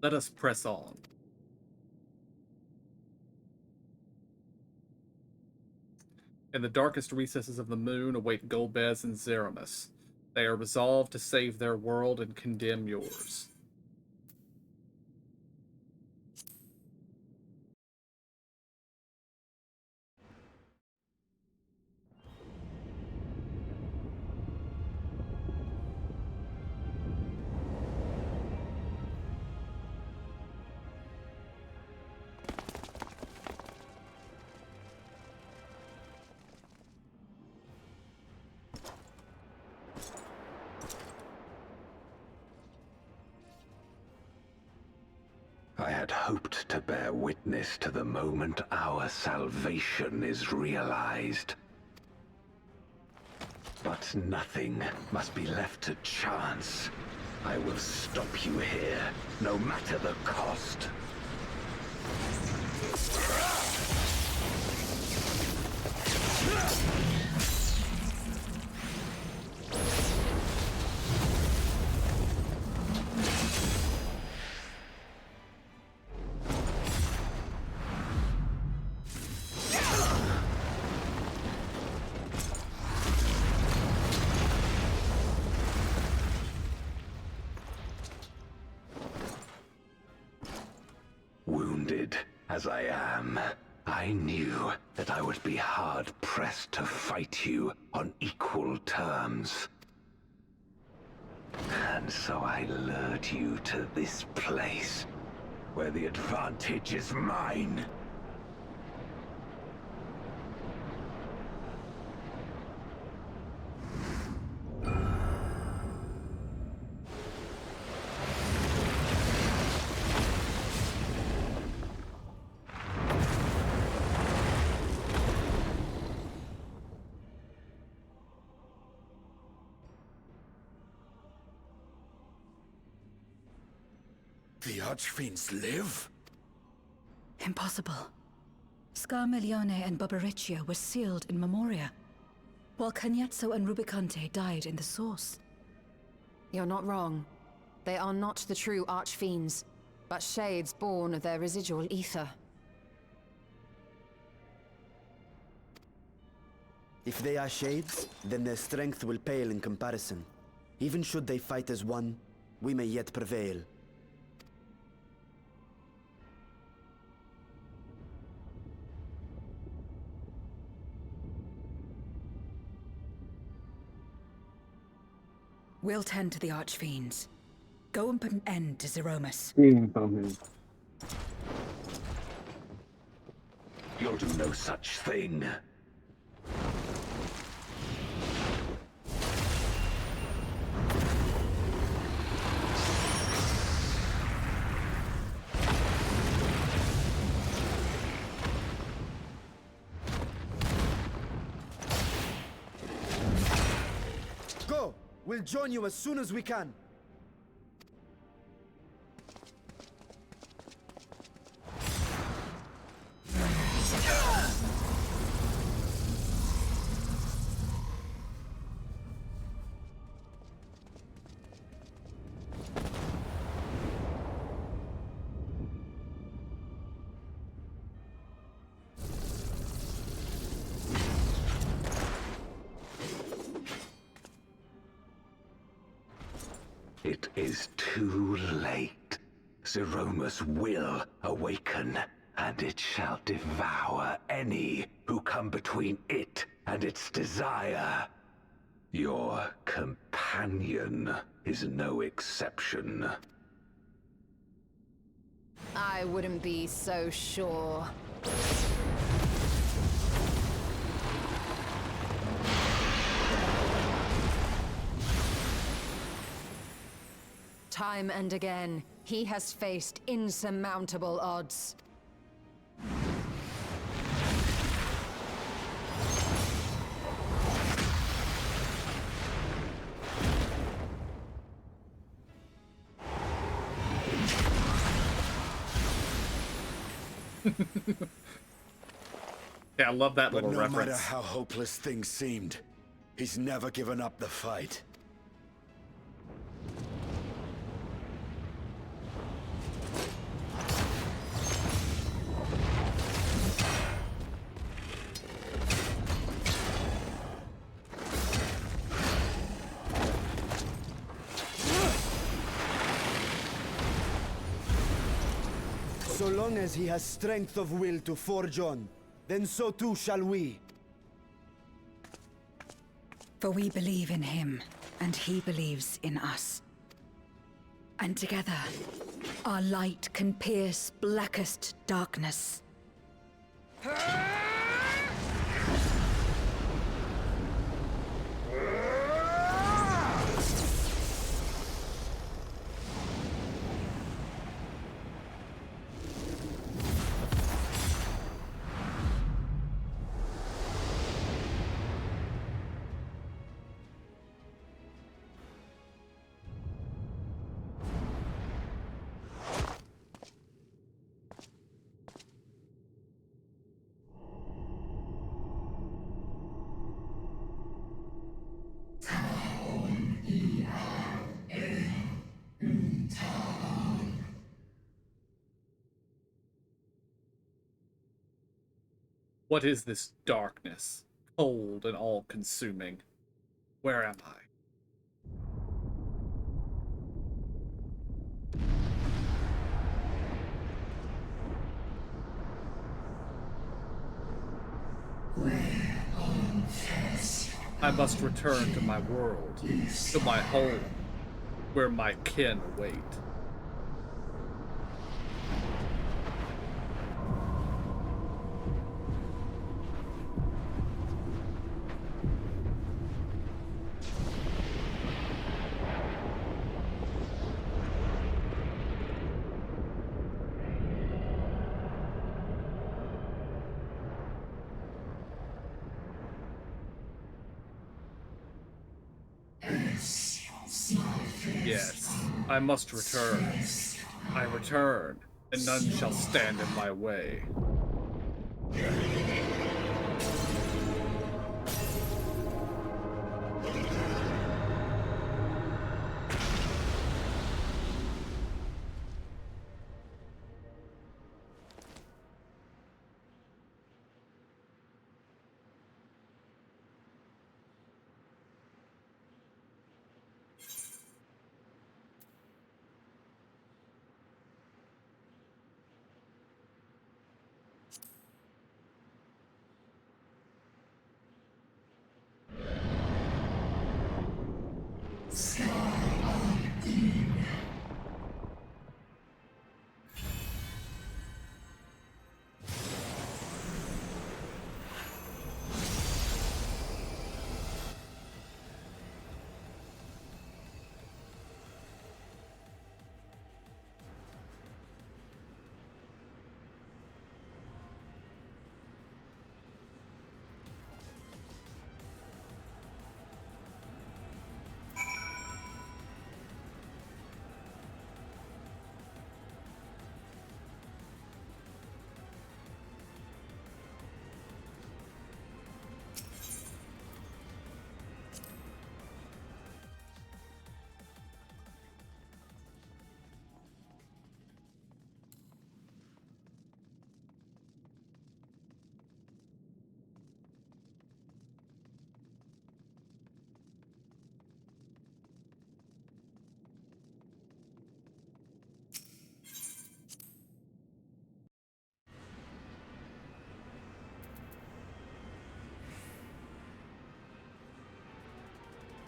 Let us press on. In the darkest recesses of the moon await Golbez and Zeramus. They are resolved to save their world and condemn yours. I had hoped to bear witness to the moment our salvation is realized. But nothing must be left to chance. I will stop you here, no matter the cost. Wounded as I am, I knew that I would be hard-pressed to fight you on equal terms. And so I lured you to this place, where the advantage is mine. The Archfiends live? Impossible. Scarmiglione and Barbariccia were sealed in Memoria, while Cagnezzo and Rubicante died in the Source. You're not wrong. They are not the true archfiends, but shades born of their residual ether. If they are shades, then their strength will pale in comparison. Even should they fight as one, we may yet prevail. We'll tend to the Archfiends. Go and put an end to Zeromus. You'll do no such thing. Go! We'll join you as soon as we can. It is too late. Zeromus will awaken, and it shall devour any who come between it and its desire. Your companion is no exception. I wouldn't be so sure. Time and again, he has faced insurmountable odds. Yeah, I love that But little no reference. matter how hopeless things seemed, he's never given up the fight. So long as he has strength of will to forge on, then so too shall we. For we believe in him, and he believes in us. And together, our light can pierce blackest darkness. What is this darkness, cold and all-consuming? Where am I? I must return to my world, to my home, where my kin await. Yes, I must return. I return, and none shall stand in my way.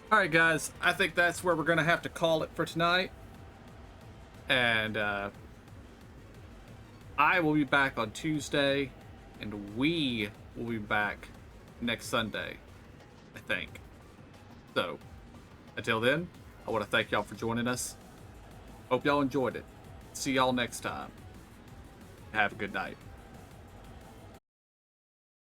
All right, guys, I think that's where we're going to have to call it for tonight. And I will be back on Tuesday, and we will be back next Sunday, I think. So, until then, I want to thank y'all for joining us. Hope y'all enjoyed it. See y'all next time. Have a good night.